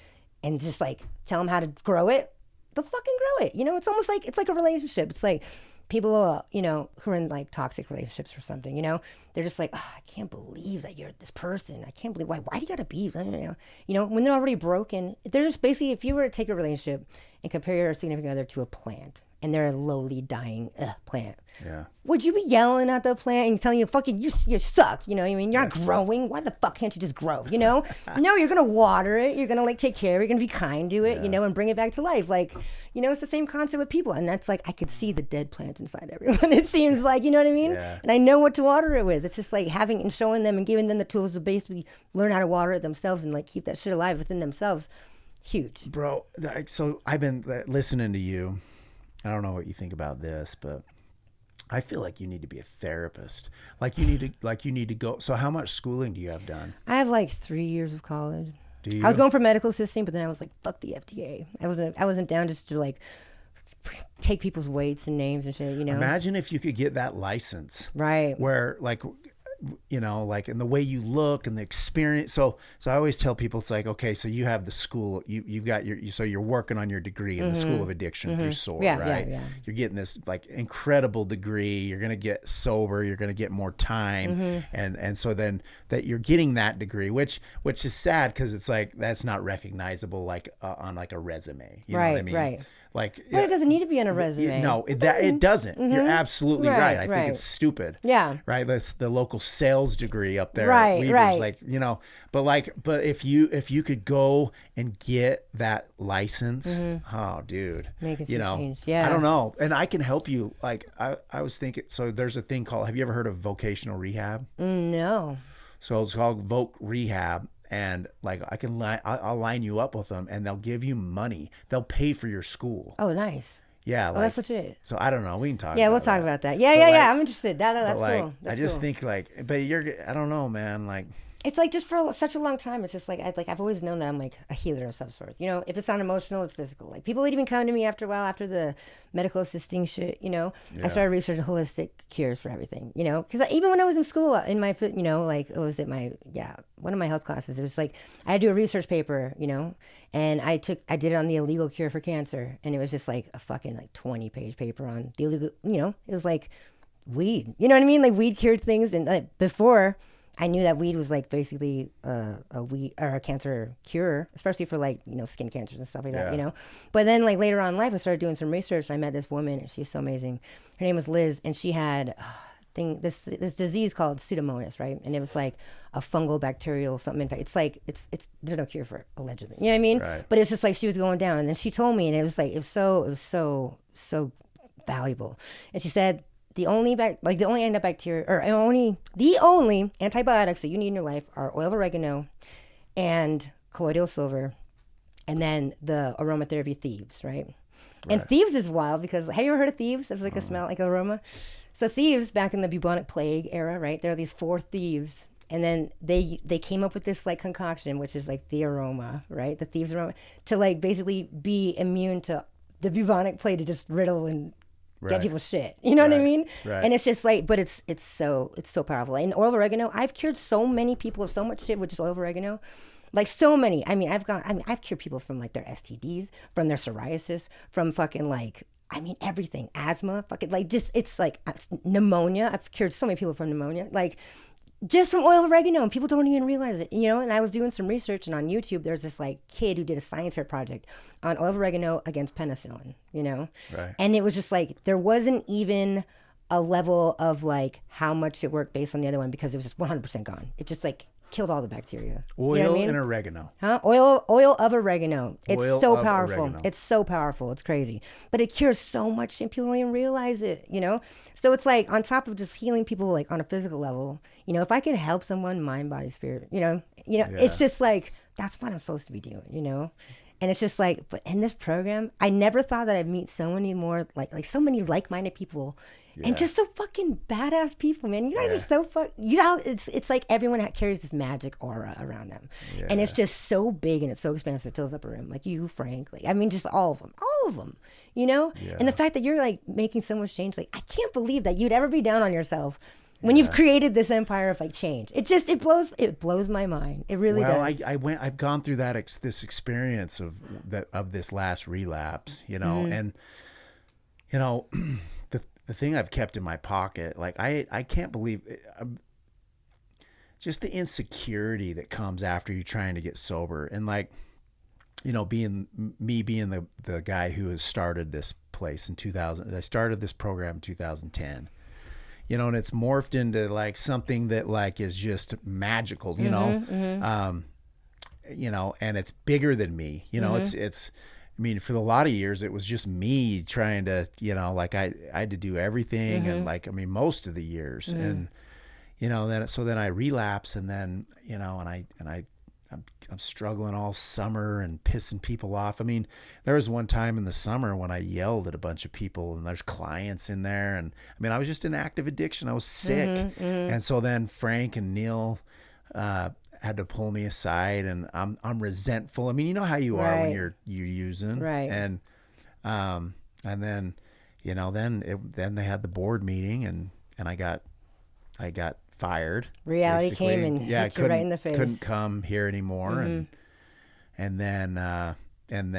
and just like tell them how to grow it, they'll fucking grow it. You know, it's almost like, it's like a relationship. It's like, people, you know, who are in like toxic relationships or something, you know, they're just like, oh, I can't believe that you're this person. I can't believe, why do you gotta be, you know, when they're already broken, they're just basically, if you were to take a relationship and compare your significant other to a plant and they're a lowly dying plant. Yeah. Would you be yelling at the plant and telling you, fucking, you suck, you know what I mean? You're not growing. Why the fuck can't you just grow, you know? No, you're going to water it. You're going to like take care of it. You're going to be kind to it, you know, and bring it back to life. Like, you know, it's the same concept with people. And that's like, I could see the dead plants inside everyone. It seems like, you know what I mean? Yeah. And I know what to water it with. It's just like having and showing them and giving them the tools to basically learn how to water it themselves and like keep that shit alive within themselves. Huge. Bro, so I've been listening to you. I don't know what you think about this, but I feel like you need to be a therapist. Like you need to go. So how much schooling do you have done? I have like 3 years of college. Do you? I was going for medical assisting, but then I was like, fuck the FDA. I wasn't down just to like take people's weights and names and shit, you know? Imagine if you could get that license. Right. Where like, you know, like in the way you look and the experience. So I always tell people, it's like, okay, so you have the school, you've got so you're working on your degree in the School of Addiction through SOAR, right? Yeah. You're getting this like incredible degree. You're going to get sober. You're going to get more time. And so then that you're getting that degree, which is sad because it's like, that's not recognizable like on like a resume. You know what I mean? Right. Like, But it doesn't need to be on a resume. No, it doesn't. You're absolutely right. I think it's stupid. Yeah. Right. That's the local sales degree up there. Right. Weaver's, Right. like, you know, but if you could go and get that license, oh, dude, Making some you know, change. Yeah. I don't know, and I can help you. Like I was thinking. So there's a thing called. Have you ever heard of vocational rehab? No. So it's called Voc Rehab. And like I'll line you up with them, and they'll give you money. They'll pay for your school. Oh, nice. Yeah, Oh, that's legit. So I don't know. We can talk. Yeah, about we'll talk that. about that. Yeah. I'm interested. That's But cool. That's I just cool. think like, but I don't know, man. Like, It's like just for such a long time. It's just like I've always known that I'm like a healer of some sorts. You know, if it's not emotional, it's physical. Like people would even come to me after a while after the medical assisting shit. You know, I started researching holistic cures for everything. You know, because even when I was in school, in my you know, like it was at my one of my health classes. It was like I had to do a research paper. You know, and I did it on the illegal cure for cancer, and it was just like a fucking like 20-page paper on the illegal. You know, it was like weed. You know what I mean? Like weed cured things, and like before. I knew that weed was like basically a weed or a cancer cure, especially for like, you know, skin cancers and stuff like that, you know. But then like later on in life, I started doing some research. And I met this woman, and she's so amazing. Her name was Liz, and she had this disease called Pseudomonas, right? And it was like a fungal bacterial something. In fact, it's like it's there's no cure for it, allegedly. You know what I mean? Right. But it's just like she was going down, and then she told me, and it was so valuable. And she said, the only antibacterial or the only antibiotics that you need in your life are oil of oregano and colloidal silver, and then the aromatherapy thieves, right? And thieves is wild because have you ever heard of thieves? It was like a smell like aroma. So thieves back in the bubonic plague era, right? There are these 4 thieves, and then they came up with this like concoction, which is like the aroma, right? The thieves aroma to like basically be immune to the bubonic plague, to just riddle and get people's shit. You know what I mean? Right. And it's just like, but it's so powerful. And oil of oregano, I've cured so many people of so much shit with just oil of oregano. Like so many. I mean, I've cured people from like their STDs, from their psoriasis, from fucking like, I mean, everything. Asthma, fucking like just, it's like pneumonia. I've cured so many people from pneumonia. Like, just from oil of oregano, and people don't even realize it, you know. And I was doing some research, and on YouTube, there's this like kid who did a science fair project on oil of oregano against penicillin, you know. Right. And it was just like there wasn't even a level of like how much it worked based on the other one because it was just 100% gone. It just like killed all the bacteria. Oil you know what I mean? and oregano. Huh? Oil of oregano. It's Oil so of powerful. oregano. It's so powerful. It's crazy. But it cures so much and people don't even realize it, you know? So it's like on top of just healing people like on a physical level, you know, if I can help someone mind, body, spirit, you know, it's just like that's what I'm supposed to be doing, you know? And it's just like, but in this program, I never thought that I'd meet so many more like so many like-minded people. And just so fucking badass people, man. You guys are so you know, it's like everyone carries this magic aura around them. And it's just so big and it's so expansive. It fills up a room. Like you, Frank. Like, I mean, just all of them, you know? And the fact that you're like making so much change, like, I can't believe that you'd ever be down on yourself when you've created this empire of like change. It blows my mind. It really does. I've gone through this experience of this last relapse, you know, and, you know, the thing I've kept in my pocket, like I can't believe it, just the insecurity that comes after you trying to get sober, and like, you know, being the guy who has started this place in 2000. I started this program in 2010, you know, and it's morphed into like something that like is just magical, you know, you know, and it's bigger than me, you know, it's. I mean, for a lot of years, it was just me trying to, you know, like I had to do everything. And like, I mean, most of the years and, you know, then I relapse and then, you know, and I I'm struggling all summer and pissing people off. I mean, there was one time in the summer when I yelled at a bunch of people and there's clients in there. And I mean, I was just in active addiction. I was sick. And so then Frank and Neil, had to pull me aside, and I'm resentful. I mean, you know how you are when you're using. Right. And then, then they had the board meeting and I got fired. Reality basically. came and hit you right in the face. Couldn't come here anymore. And then I went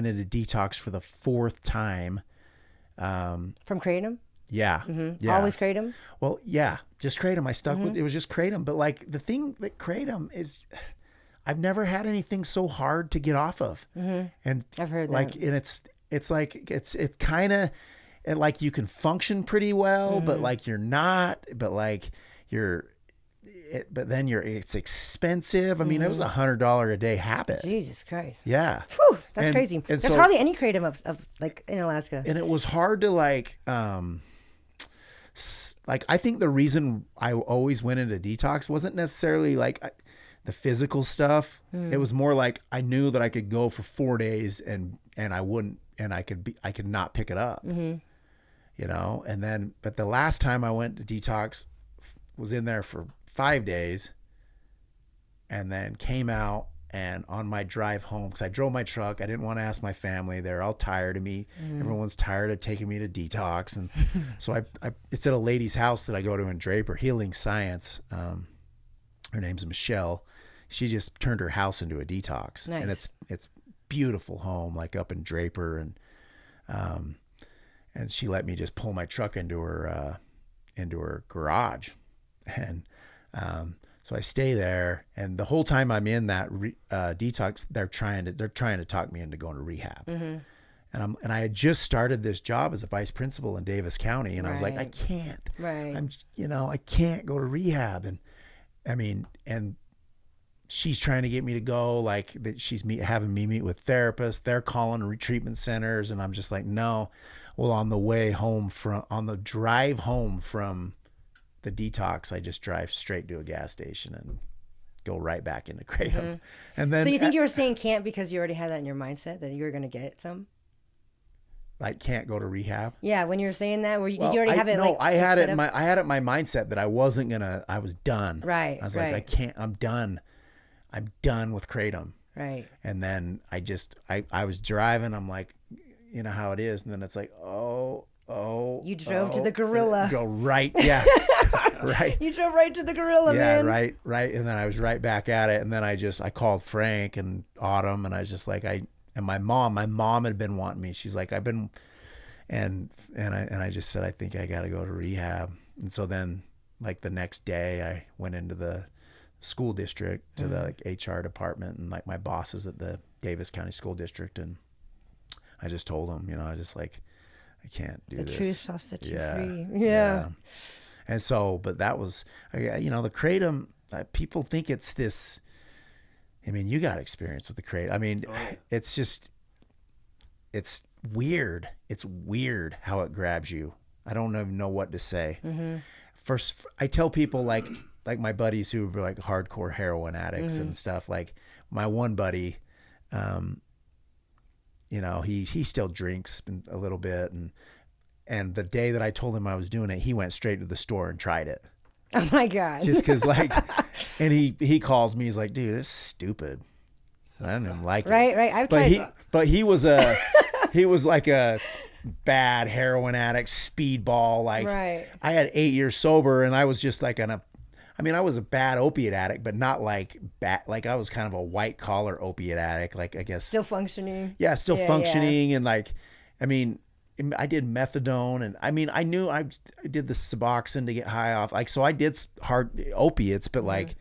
into detox for the 4th time. From Kratom? Yeah. Yeah. Always Kratom? Well, yeah, just Kratom. I stuck with it. Was just Kratom. But like the thing that Kratom is, I've never had anything so hard to get off of. And I've heard like, that. And it kind of, like you can function pretty well, but like you're not, but like it's expensive. I mean, it was $100 a day habit. Jesus Christ. Yeah. Whew, that's crazy. There's hardly any Kratom of like in Alaska. And it was hard to like I think the reason I always went into detox wasn't necessarily like the physical stuff. It was more like I knew that I could go for 4 days and I could not pick it up, but the last time I went to detox was in there for 5 days and then came out, and on my drive home, because I drove my truck, I didn't want to ask my family. They're all tired of me. Everyone's tired of taking me to detox. And so it's at a lady's house that I go to in Draper, Healing Science. Her name's Michelle. She just turned her house into a detox. Nice. And it's beautiful home, like up in Draper. And she let me just pull my truck into her garage. And so I stay there, and the whole time I'm in that detox, they're trying to talk me into going to rehab. And I had just started this job as a vice principal in Davis County, and I was like, I can't. Right. I can't go to rehab. And I mean, and she's trying to get me to go, like that she's having me meet with therapists. They're calling retreatment centers, and I'm just like, no. Well, on the drive home from the detox, I just drive straight to a gas station and go right back into Kratom. And then, so you think you were saying can't because you already had that in your mindset that you were going to get some? Like can't go to rehab? Yeah, when you were saying that, did you already have it? No, I had it in my mindset that I wasn't gonna. I was done. Right. I was like, I can't. I'm done. I'm done with Kratom. Right. And then I was driving. I'm like, you know how it is, and then it's like, you drove to the gorilla. Go right, yeah, right. You drove right to the gorilla, man. Yeah, right. And then I was right back at it. And then I called Frank and Autumn, and I was just like, and my mom had been wanting me. She's like, I've been, and I just said, I think I got to go to rehab. And so then, like the next day, I went into the school district to the HR department, and like my boss is at the Davis County School District, and I just told him, I just like, I can't do this. The truth shall set you free. Yeah. And so, but that was, the Kratom, people think it's this, I mean, you got experience with the Kratom. I mean, it's just, it's weird. It's weird how it grabs you. I don't even know what to say. First, I tell people like my buddies who were like hardcore heroin addicts and stuff, like my one buddy, he still drinks a little bit, and the day that I told him I was doing it, he went straight to the store and tried it. Oh my God. Just cause and he calls me, he's like, dude, this is stupid. I don't even like it. Right. But he was like a bad heroin addict, speedball. Like I had 8 years sober, and I was just like I was a bad opiate addict, but not like bad. Like I was kind of a white collar opiate addict. Like I guess still functioning. Yeah, still functioning, yeah. And like, I mean, I did methadone, and I mean, I knew I did the Suboxone to get high off. Like, so I did hard opiates, but like,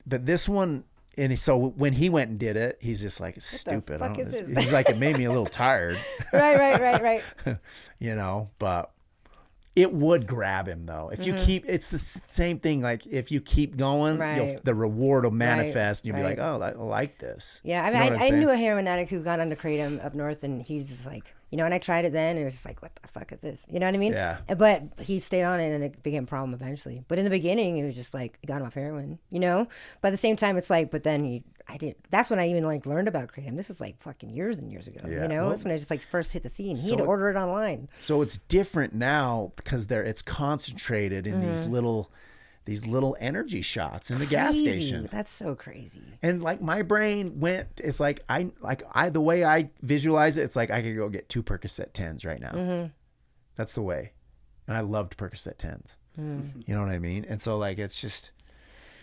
but this one, and so when he went and did it, he's just like, it's stupid. What the fuck is this? He's like, it made me a little tired. Right. But It would grab him though. If you keep, it's the same thing. Like if you keep going, Right. the reward will manifest, and you'll Right. be like, "Oh, I like this." Yeah, I You mean, know what I'm I saying? knew a heroin addict who got onto kratom up north, and he was just like, and I tried it then, and it was just like, what the fuck is this? You know what I mean? Yeah. But he stayed on it, and it became a problem eventually. But in the beginning, it was just like, it got him off heroin, But at the same time, it's like, but then I didn't. That's when I even like learned about kratom. This was like fucking years and years ago. Yeah. Well, That's when I just like first hit the scene. He so had to order it online. So it's different now because it's concentrated in these little energy shots in the gas Crazy. station. That's so crazy. And like my brain went, it's like the way I visualize it, it's like I could go get 2 Percocet 10s right now. That's the way. And I loved Percocet 10s. You know what I mean? And so like it's just.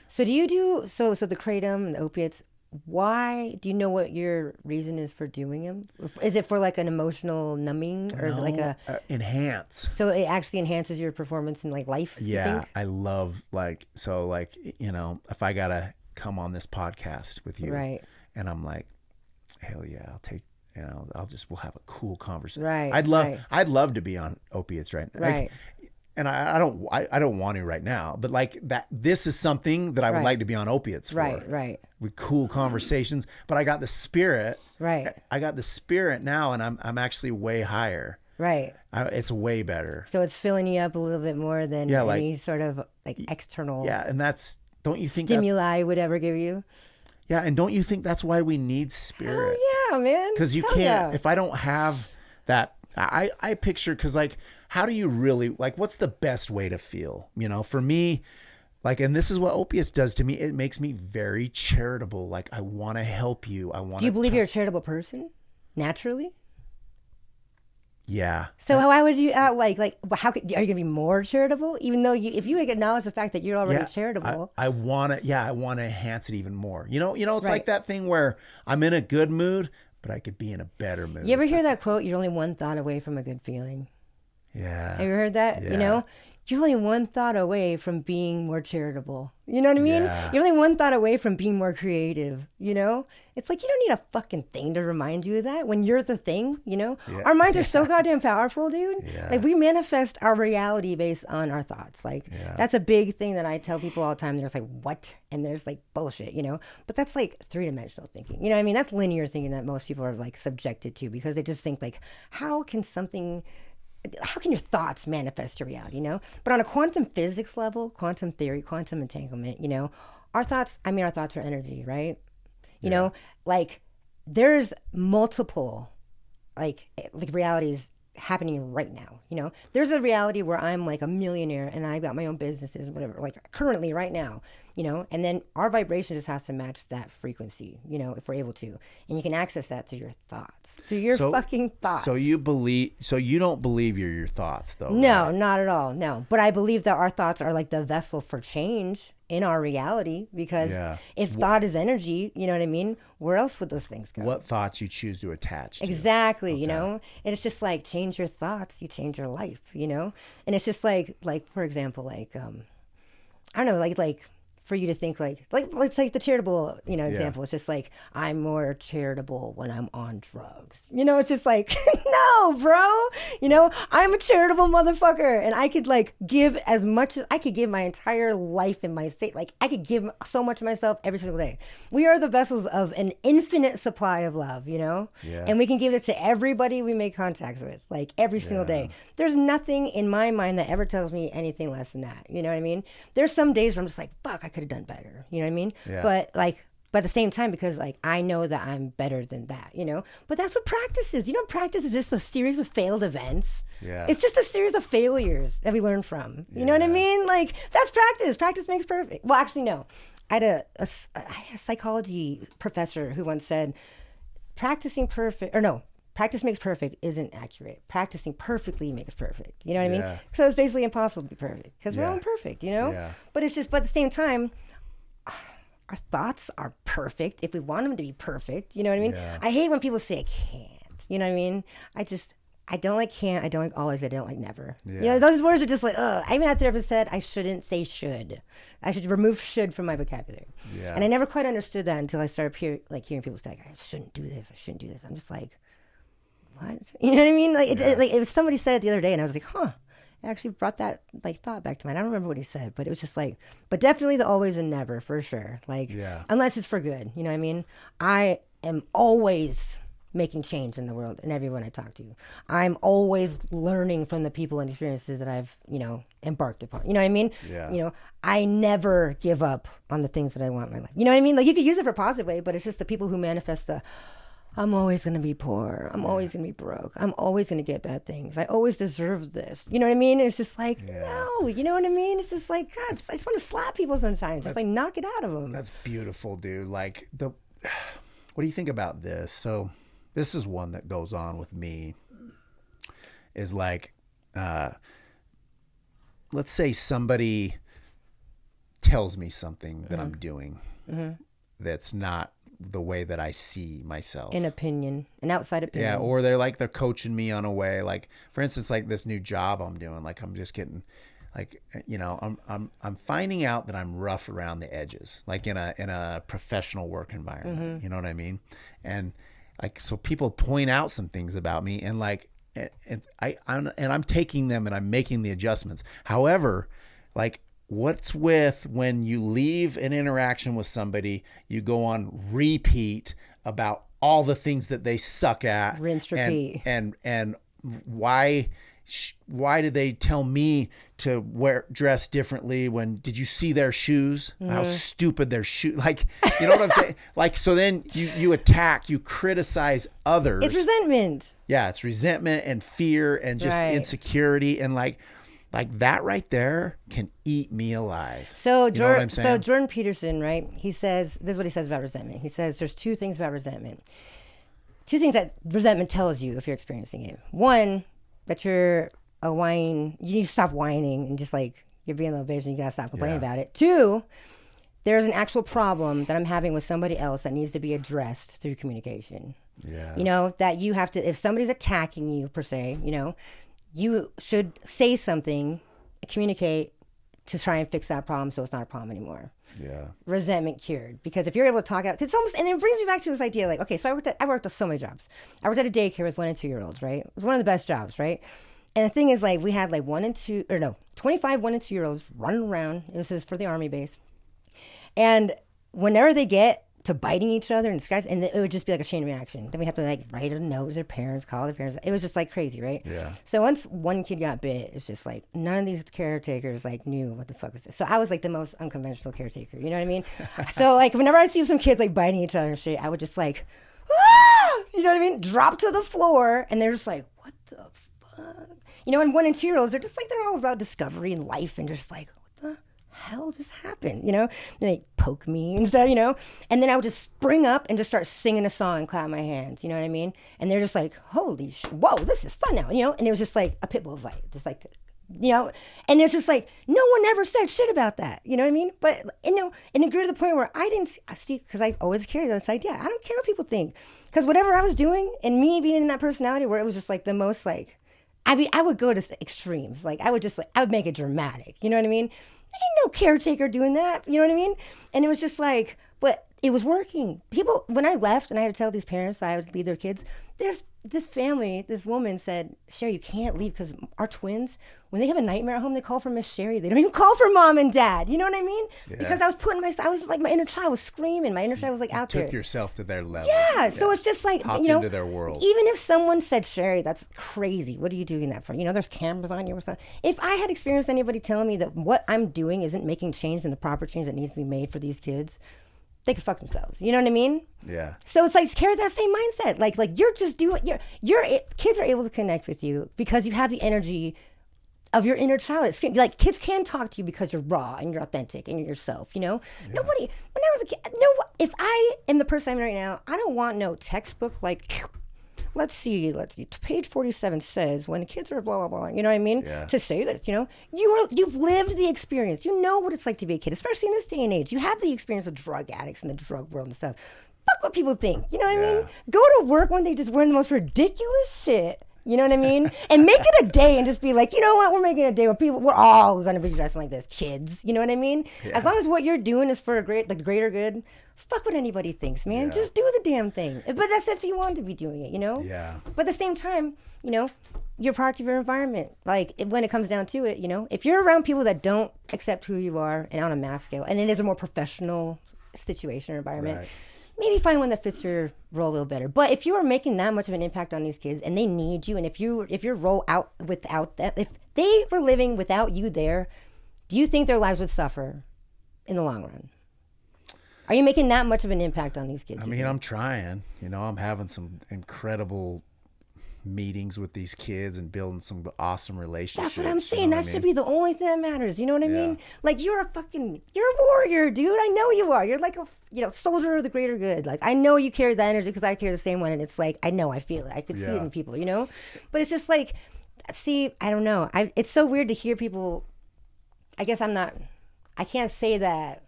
So do you do so the kratom and the opiates? Why do you know what your reason is for doing them? Is it for like an emotional numbing, or is it like enhance? So it actually enhances your performance in like life. Yeah, you think? I love if I gotta come on this podcast with you, Right. And I'm like, hell yeah, I'll take. We'll have a cool conversation. Right. I'd love to be on opiates right now. Right. And I don't want to right now, but like that, this is something that I would like to be on opiates for. Right. With cool conversations, but I got the spirit. Right. I got the spirit now, and I'm actually way higher. Right. It's way better. So it's filling you up a little bit more than any sort of like external. Yeah, and don't you think stimuli would ever give you? Yeah, and don't you think that's why we need spirit? Hell yeah, man. Because you can't. If I don't have that, I picture, because like, how do you really, like, what's the best way to feel? For me, like, and this is what opiates does to me. It makes me very charitable. Like, I want to help you. Do you believe you're a charitable person naturally? Yeah. So why would you how are you gonna be more charitable? Even though if you acknowledge the fact that you're already charitable, I want to enhance it even more. It's like that thing where I'm in a good mood, but I could be in a better mood. You ever hear that quote? You're only one thought away from a good feeling. Yeah. Have you heard that? Yeah. You're only one thought away from being more charitable. You know what I mean? Yeah. You're only one thought away from being more creative. It's like you don't need a fucking thing to remind you of that when you're the thing. Yeah. Our minds are so goddamn powerful, dude. Yeah. Like we manifest our reality based on our thoughts. Like that's a big thing that I tell people all the time. They're just like, what? And there's like bullshit, But that's like 3-dimensional thinking. You know what I mean? That's linear thinking that most people are like subjected to, because they just think like, how can your thoughts manifest your reality, But on a quantum physics level, quantum theory, quantum entanglement, our thoughts are energy, right? Like there's multiple like realities happening right now, There's a reality where I'm like a millionaire and I got my own businesses and whatever, like currently right now, and then our vibration just has to match that frequency, if we're able to. And you can access that through your thoughts, through your fucking thoughts. So you don't believe you're your thoughts though? No, right? not at all. No. But I believe that our thoughts are like the vessel for change in our reality, because if thought is energy, you know what I mean? Where else would those things go? What thoughts you choose to attach to. Exactly, And it's just like, change your thoughts, you change your life, And it's just like for example, like I don't know, like for you to think like let's take the charitable, example. It's just like, I'm more charitable when I'm on drugs. It's just like, no, bro. I'm a charitable motherfucker, and I could like give as much as I could give my entire life in my state. Like I could give so much of myself every single day. We are the vessels of an infinite supply of love, and we can give it to everybody we make contacts with, like every single day. There's nothing in my mind that ever tells me anything less than that. You know what I mean? There's some days where I'm just like, fuck, I could have done better. You know what I mean? Yeah. But at the same time, because like I know that I'm better than that, But that's what practice is. Practice is just a series of failed events. Yeah. It's just a series of failures that we learn from. You know what I mean? Like that's practice. Practice makes perfect. Well, actually, no. I had a psychology professor who once said, practice makes perfect isn't accurate. Practicing perfectly makes perfect. You know what I mean? So it's basically impossible to be perfect because we're all imperfect, Yeah. But it's just, but at the same time, our thoughts are perfect if we want them to be perfect. You know what I mean? Yeah. I hate when people say I can't. You know what I mean? I don't like can't. I don't like always. I don't like never. Yeah. Those words are just like, ugh. I even had a therapist said I shouldn't say should. I should remove should from my vocabulary. Yeah. And I never quite understood that until I started hearing people say, I shouldn't do this. I shouldn't do this. I'm just like, what? You know what I mean? Like, it was somebody said it the other day, and I was like, huh. actually brought that like thought back to mind. I don't remember what he said, but it was just like, but definitely the always and never for sure. Like, unless it's for good, you know what I mean? I am always making change in the world and everyone I talk to. I'm always learning from the people and experiences that I've, embarked upon. You know what I mean? Yeah. I never give up on the things that I want in my life. You know what I mean? Like you could use it for a positive way, but it's just the people who manifest the I'm always going to be poor. I'm always going to be broke. I'm always going to get bad things. I always deserve this. You know what I mean? It's just like, no, you know what I mean? It's just like, God, I just want to slap people sometimes. Just like knock it out of them. That's beautiful, dude. Like what do you think about this? So this is one that goes on with me is like, let's say somebody tells me something that I'm doing that's not the way that I see myself. An outside opinion. Yeah, or they're coaching me on a way. Like for instance, like this new job I'm doing. Like I'm just getting, like I'm finding out that I'm rough around the edges, like in a professional work environment. You know what I mean? And like so, people point out some things about me, and like, and I'm taking them and I'm making the adjustments. However, like. What's with when you leave an interaction with somebody, you go on repeat about all the things that they suck at, rinse, repeat, and why did they tell me to dress differently? When did you see their shoes? How stupid their shoes! Like, you know what I'm saying? Like, so then you attack, you criticize others. It's resentment. Yeah, it's resentment and fear and just insecurity and like that right there can eat me alive. So, you know what I'm saying? So Jordan Peterson, right? He says, this is what he says about resentment. He says there's two things about resentment. Two things that resentment tells you if you're experiencing it. One, that you're a whine. You need to stop whining and just like you're being a little bitch and you gotta stop complaining about it. Two, there's an actual problem that I'm having with somebody else that needs to be addressed through communication. Yeah. That you have to, if somebody's attacking you per se, you should say something, communicate to try and fix that problem so it's not a problem anymore. Yeah. Resentment cured. Because if you're able to talk out, it's almost, and it brings me back to this idea like, okay, so I worked at so many jobs. I worked at a daycare with 1 and 2 year olds, right? It was one of the best jobs, right? And the thing is like, we had like 25 1 and 2 year olds running around. This is for the Army base. And whenever they get to biting each other and scratch, and it would just be like a chain reaction. Then we have to like write a note to their parents, call their parents. It was just like crazy, right? Yeah. So once one kid got bit, it's just like none of these caretakers like knew what the fuck was this. So I was like the most unconventional caretaker. You know what I mean? So like whenever I see some kids like biting each other and shit, I would just like, you know what I mean? Drop to the floor, and they're just like, what the fuck? And 1 and 2 year olds, they're just like they're all about discovery and life, and just like, what the hell just happened? They poke me and stuff, and then I would just spring up and just start singing a song and clap my hands, you know what I mean? And they're just like, holy whoa, this is fun now, and it was just like a pit bull fight, just like, and it's just like, no one ever said shit about that, you know what I mean? But, and it grew to the point where I didn't see, because I always carried this idea, I don't care what people think, because whatever I was doing, and me being in that personality where it was just like the most like, I would go to extremes, like I would make it dramatic, you know what I mean? Ain't no caretaker doing that. You know what I mean? And it was just like, but it was working. People, when I left and I had to tell these parents I would leave their kids, this family, this woman said, Cherie, you can't leave because our twins, when they have a nightmare at home, they call for Miss Cherie. They don't even call for mom and dad. You know what I mean? Yeah. Because I was like, my inner child was screaming. My inner child was like out there. Took yourself to their level. Yeah. So it's just like, hopped into their world. Even if someone said, Cherie, that's crazy. What are you doing that for? There's cameras on you or something. If I had experienced anybody telling me that what I'm doing isn't making change and the proper change that needs to be made for these kids, they could fuck themselves. You know what I mean? Yeah. So it's like carry that same mindset. Like you're just doing. Kids are able to connect with you because you have the energy of your inner child. Like kids can talk to you because you're raw and you're authentic and you're yourself. Yeah. Nobody. When I was a kid, if I am the person I'm right now, I don't want no textbook like. Let's see. Page 47 says when kids are blah blah blah. You know what I mean? Yeah. To say this, you've lived the experience. You know what it's like to be a kid, especially in this day and age. You have the experience of drug addicts and the drug world and stuff. Fuck what people think. You know what I mean? Go to work one day just wearing the most ridiculous shit. You know what I mean? And make it a day and just be like, you know what? We're making a day where we're all going to be dressing like this, kids. You know what I mean? Yeah. As long as what you're doing is for the greater good, fuck what anybody thinks, man. Just do the damn thing. But that's if you want to be doing it, Yeah. But at the same time, you're a product of your environment. Like when it comes down to it, if you're around people that don't accept who you are and on a mass scale, and it is a more professional situation or environment, Right. maybe find one that fits your role a little better. But if you are making that much of an impact on these kids and they need you, and if your role out without them, if they were living without you there, do you think their lives would suffer in the long run? Are you making that much of an impact on these kids? I mean, I'm trying. I'm having some incredible meetings with these kids and building some awesome relationships. That's what I'm saying. That should be the only thing that matters. You know what I mean? Like you're a warrior, dude. I know you are. You're like a soldier of the greater good. Like I know you carry that energy because I carry the same one, and it's like I know I feel it. I could see it in people. But it's just like, see, I don't know. It's so weird to hear people. I guess I can't say that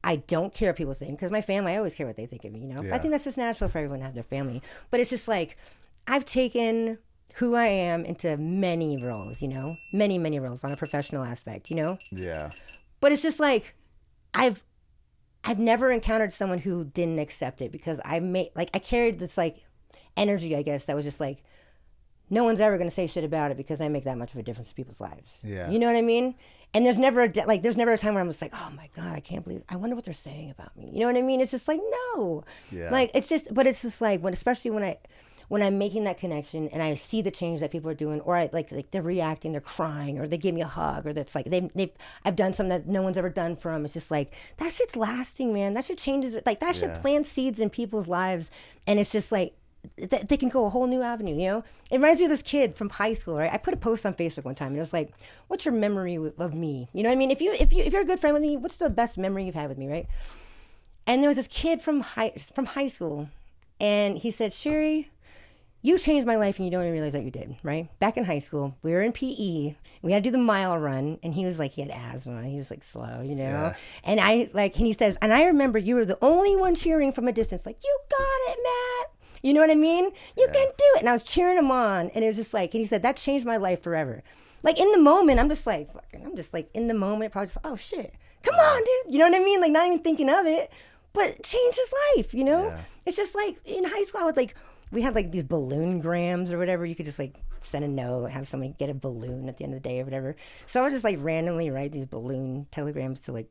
I don't care what people think, because my family, I always care what they think of me. I think that's just natural for everyone to have their family. But it's just like, I've taken who I am into many roles, many, many roles on a professional aspect, Yeah. But it's just like, I've never encountered someone who didn't accept it, because I carried this like energy, I guess, that was just like, no one's ever going to say shit about it because I make that much of a difference in people's lives. Yeah. You know what I mean? And there's never a time where I'm just like, oh my God, I can't believe, I wonder what they're saying about me. You know what I mean? It's just like, no. Yeah. Like, it's just, but it's just like, especially when I'm making that connection and I see the change that people are doing, or like they're reacting, they're crying, or they give me a hug, or that's like, I've done something that no one's ever done for them. It's just like, that shit's lasting, man. That shit changes, like that shit plants seeds in people's lives. And it's just like, they can go a whole new avenue, It reminds me of this kid from high school, right? I put a post on Facebook one time, and it was like, what's your memory of me? You know what I mean? If you're a good friend with me, what's the best memory you've had with me, right? And there was this kid from high school, and he said, Cherie, you changed my life and you don't even realize that you did, right? Back in high school, we were in PE. We had to do the mile run, and he was like, he had asthma. He was like slow, Yeah. And and he says, and I remember you were the only one cheering from a distance, like, you got it, Matt. You know what I mean? You can do it. And I was cheering him on, and it was just like, and he said, that changed my life forever. Like in the moment, I'm just like in the moment, probably just, oh shit, come on, dude. You know what I mean? Like not even thinking of it, but changed his life, Yeah. It's just like in high school, I would we had like these balloon grams or whatever. You could just like send a note, have somebody get a balloon at the end of the day or whatever. So I would just like randomly write these balloon telegrams to like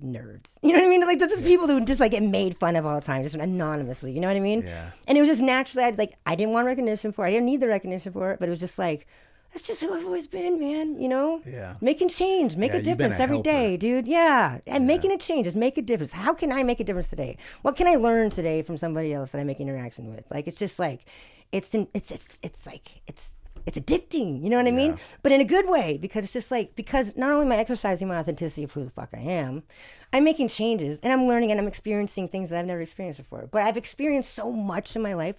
nerds. You know what I mean? Like there's just people who just like get made fun of all the time, just anonymously. You know what I mean? Yeah. And it was just naturally, I didn't want recognition for it. I didn't need the recognition for it, but it was just like, that's just who I've always been, man. Yeah. Making change, make a you've been difference a every helper. day, dude. Yeah, and making a change is make a difference. How can I make a difference today? What can I learn today from somebody else that I make interaction with? Like it's just like, it's addicting. You know what I mean? But in a good way, because it's just like, because not only am I exercising my authenticity of who the fuck I am, I'm making changes and I'm learning and I'm experiencing things that I've never experienced before. But I've experienced so much in my life.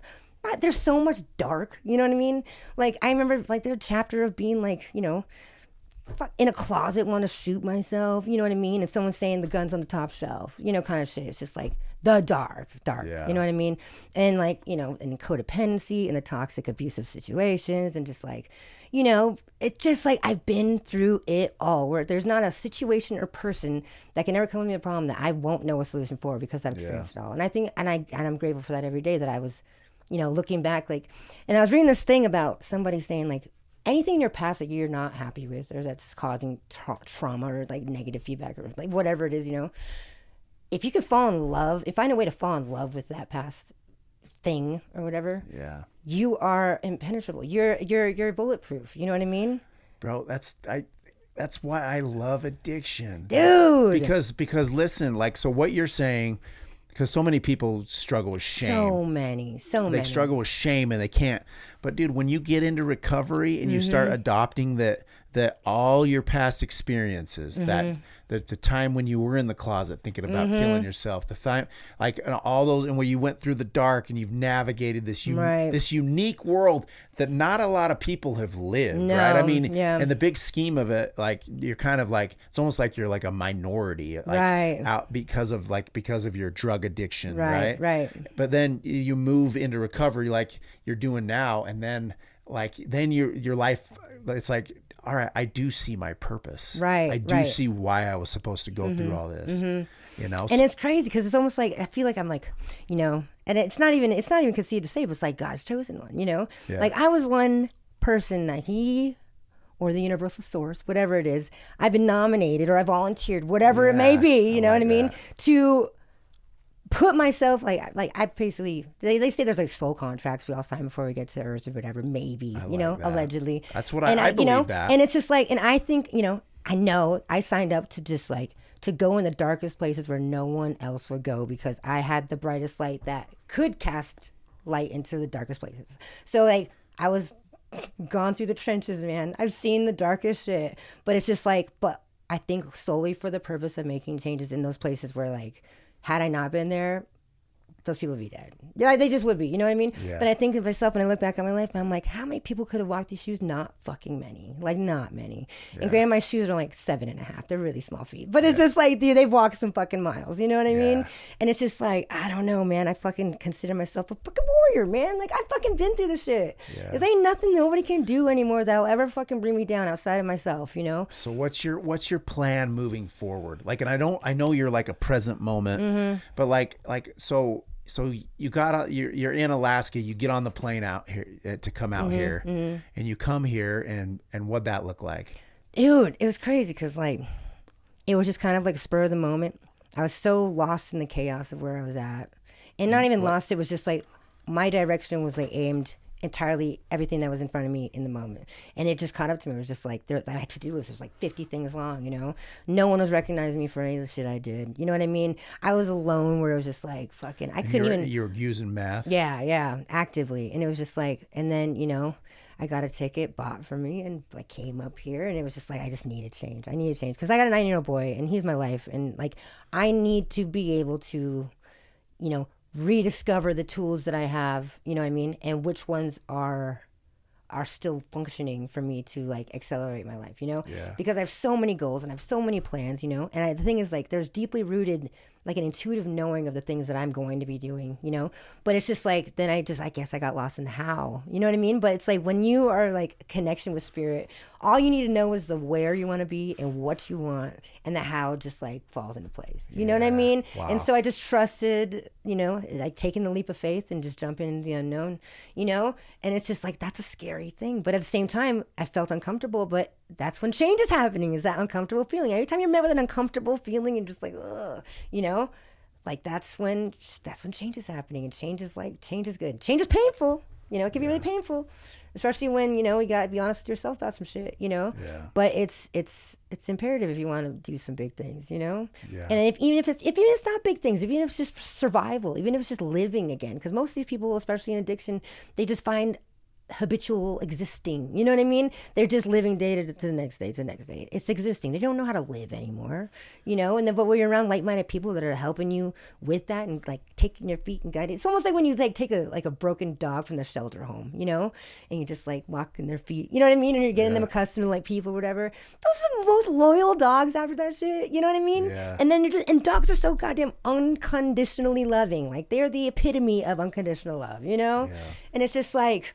There's so much dark, you know what I mean? Like I remember like there's a chapter of being like, in a closet, want to shoot myself, you know what I mean? And someone saying the gun's on the top shelf, kind of shit. It's just like the dark, Yeah. you know what I mean? And like, and codependency and the toxic abusive situations and just like, it's just like I've been through it all, where there's not a situation or person that can ever come with me a problem that I won't know a solution for because I've experienced it all. And I think, and I'm grateful for that every day, that I was, looking back, like, and I was reading this thing about somebody saying like, anything in your past that you're not happy with or that's causing trauma or like negative feedback or like whatever it is, if you could find a way to fall in love with that past thing or whatever, you are impenetrable. You're bulletproof. You know what I mean? Bro, that's why I love addiction. Dude. Because listen, like, so what you're saying, because so many people struggle with shame. So many. They struggle with shame and they can't. But dude, when you get into recovery and you start adopting that all your past experiences, that the time when you were in the closet thinking about killing yourself, the time, like, and all those, and where you went through the dark and you've navigated this this unique world that not a lot of people have lived, right? I mean, in the big scheme of it, like you're kind of like, it's almost like you're like a minority, like out because of your drug addiction, right? Right. But then you move into recovery like you're doing now, and then your life, it's like, all right, I do see my purpose. Right. I do see why I was supposed to go through all this. And it's crazy because it's almost like I feel like I'm like, and it's not even conceited to say, but it's like God's chosen one. Like I was one person that he or the universal source, whatever it is, I've been nominated or I volunteered, whatever it may be, you know what I mean? To put myself, like I basically, they say there's like soul contracts we all sign before we get to Earth or whatever, maybe, you know, allegedly. That's what I believe that. And it's just like, and I think, you know I signed up to just like, to go in the darkest places where no one else would go because I had the brightest light that could cast light into the darkest places. So like, I was gone through the trenches, man. I've seen the darkest shit, but it's just like, but I think solely for the purpose of making changes in those places where like, had I not been there, those people would be dead. Yeah, they just would be. You know what I mean? Yeah. But I think of myself when I look back on my life, I'm like, how many people could have walked these shoes? Not fucking many. Like, not many. Yeah. And granted, my shoes are like 7.5. They're really small feet. But it's just like, dude, they've walked some fucking miles. You know what I mean? And it's just like, I don't know, man. I fucking consider myself a fucking warrior, man. Like, I've fucking been through this shit. Yeah. There ain't nothing nobody can do anymore that'll ever fucking bring me down outside of myself, you know? So what's your plan moving forward? Like, and I know you're like a present moment, but like, so you're in Alaska, you get on the plane out here to come out here and you come here and what'd that look like? Dude, it was crazy because like, it was just kind of like a spur of the moment. I was so lost in the chaos of where I was at, and not even lost. It was just like my direction was like aimed entirely everything that was in front of me in the moment, and it just caught up to me. It was just like my to-do list was like 50 things long, you know. No one was recognizing me for any of the shit I did, you know what I mean? I was alone where it was just like fucking I couldn't even. You were using meth? Yeah, actively. And it was just like, and then, you know, I got a ticket bought for me and I came up here, and it was just like, I just needed change. I needed change because I got a 9-year-old boy and he's my life, and like I need to be able to, you know, rediscover the tools that I have, you know what I mean, and which ones are still functioning for me to like accelerate my life, you know, because I have so many goals and I have so many plans, you know, and the thing is like there's deeply rooted like an intuitive knowing of the things that I'm going to be doing, you know, but it's just like, then I guess I got lost in the how, you know what I mean? But it's like when you are like connection with spirit, all you need to know is the where you want to be and what you want, and the how just like falls into place. You know what I mean? Wow. And so I just trusted, you know, like taking the leap of faith and just jumping into the unknown, you know, and it's just like, that's a scary thing. But at the same time, I felt uncomfortable, but that's when change is happening, is that uncomfortable feeling. Every time you're met with an uncomfortable feeling and just like, ugh, you know, like that's when change is happening. And change is good. Change is painful. You know, it can be really painful, especially when, you know, you got to be honest with yourself about some shit, you know, but it's imperative if you want to do some big things, you know, and even if it's not big things, even if it's just survival, even if it's just living again, because most of these people, especially in addiction, they just find habitual existing, you know what I mean? They're just living day to the next day to the next day. It's existing. They don't know how to live anymore, you know. And then, but when you're around like-minded people that are helping you with that and like taking your feet and guiding, it's almost like when you like take a broken dog from the shelter home, you know, and you just like walking their feet, you know what I mean? And you're getting them accustomed to like people, whatever. Those are the most loyal dogs after that shit, you know what I mean? Yeah. And then and dogs are so goddamn unconditionally loving. Like they're the epitome of unconditional love, you know? Yeah. And it's just like,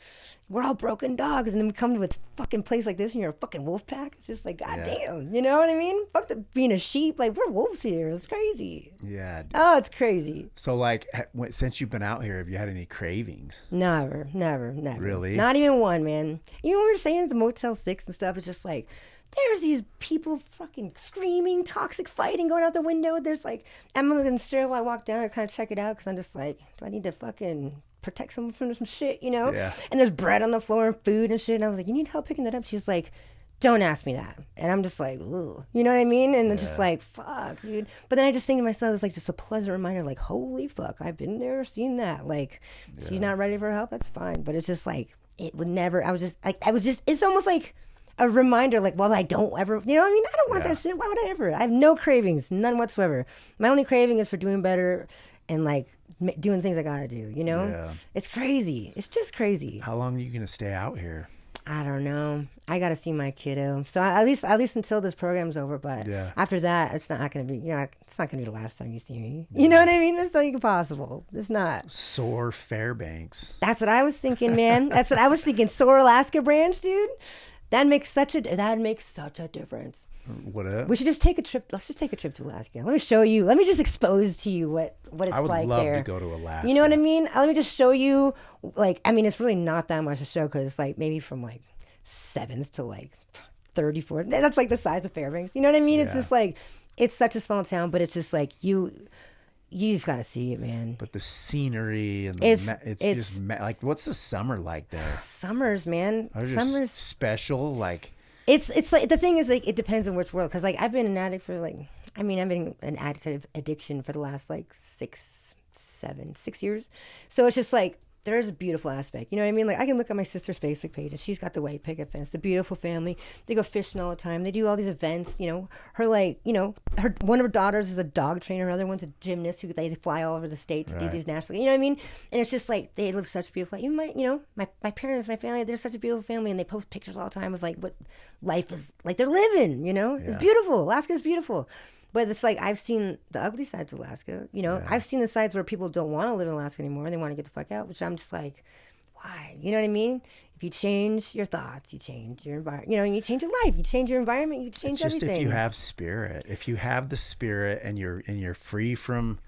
we're all broken dogs, and then we come to a fucking place like this and you're a fucking wolf pack. It's just like, goddamn, you know what I mean? Fuck being a sheep. Like, we're wolves here. It's crazy. Yeah. Oh, it's crazy. So like, since you've been out here, have you had any cravings? Never. Really? Not even one, man. You know what we're saying at the Motel 6 and stuff? It's just like, there's these people fucking screaming, toxic fighting going out the window. There's like, I'm in the stairwell, I walk down and kind of check it out because I'm just like, do I need to fucking protect someone from some shit, you know? Yeah. And there's bread on the floor and food and shit. And I was like, you need help picking that up? She's like, don't ask me that. And I'm just like, ooh, you know what I mean? And it's just like, fuck, dude. But then I just think to myself, it's like just a pleasant reminder, like, holy fuck, I've been there, seen that. Like, she's not ready for help, that's fine. But it's just like, it would never, it's almost like a reminder, like, well, I don't ever, you know what I mean? I don't want that shit. Why would I ever? I have no cravings, none whatsoever. My only craving is for doing better and like doing things I gotta do, you know? Yeah. It's crazy. It's just crazy. How long are you gonna stay out here? I don't know. I gotta see my kiddo. So at least until this program's over. But after that, it's not gonna be. You know, it's not gonna be the last time you see me. You know what I mean? That's not even possible. It's not. SOAR Fairbanks. That's what I was thinking, man. That's what I was thinking. SOAR Alaska branch, dude. That makes such a difference. What? We should just take a trip. Let's just take a trip to Alaska. Let me show you. Let me just expose to you what it's like there. I would love to go to Alaska. You know what I mean? Let me just show you. Like, I mean, it's really not that much to show because it's like maybe from like 7th to like 34th. That's like the size of Fairbanks. You know what I mean? It's just like, it's such a small town, but it's just like you just gotta see it, man. But the scenery and It's just like, what's the summer like there? Summers, man. Summers special. Like it's like, the thing is, like, it depends on which world. Because like I've been an addict for like, I've been an addiction for the last like 6 years. So it's just like, there's a beautiful aspect. You know what I mean? Like, I can look at my sister's Facebook page, and she's got the white picket fence, the beautiful family. They go fishing all the time. They do all these events. You know, her, like, you know, one of her daughters is a dog trainer. Her other one's a gymnast who they fly all over the state to do these national. You know what I mean? And it's just like, they live such a beautiful life. My parents, my family, they're such a beautiful family, and they post pictures all the time of like what life is like they're living. You know, it's beautiful. Alaska's beautiful. But it's like, I've seen the ugly sides of Alaska. You know, I've seen the sides where people don't want to live in Alaska anymore and they want to get the fuck out, which I'm just like, why? You know what I mean? If you change your thoughts, you change your environment. You know, you change your life, you change your environment, you change everything. If you have spirit, if you have the spirit and you're free from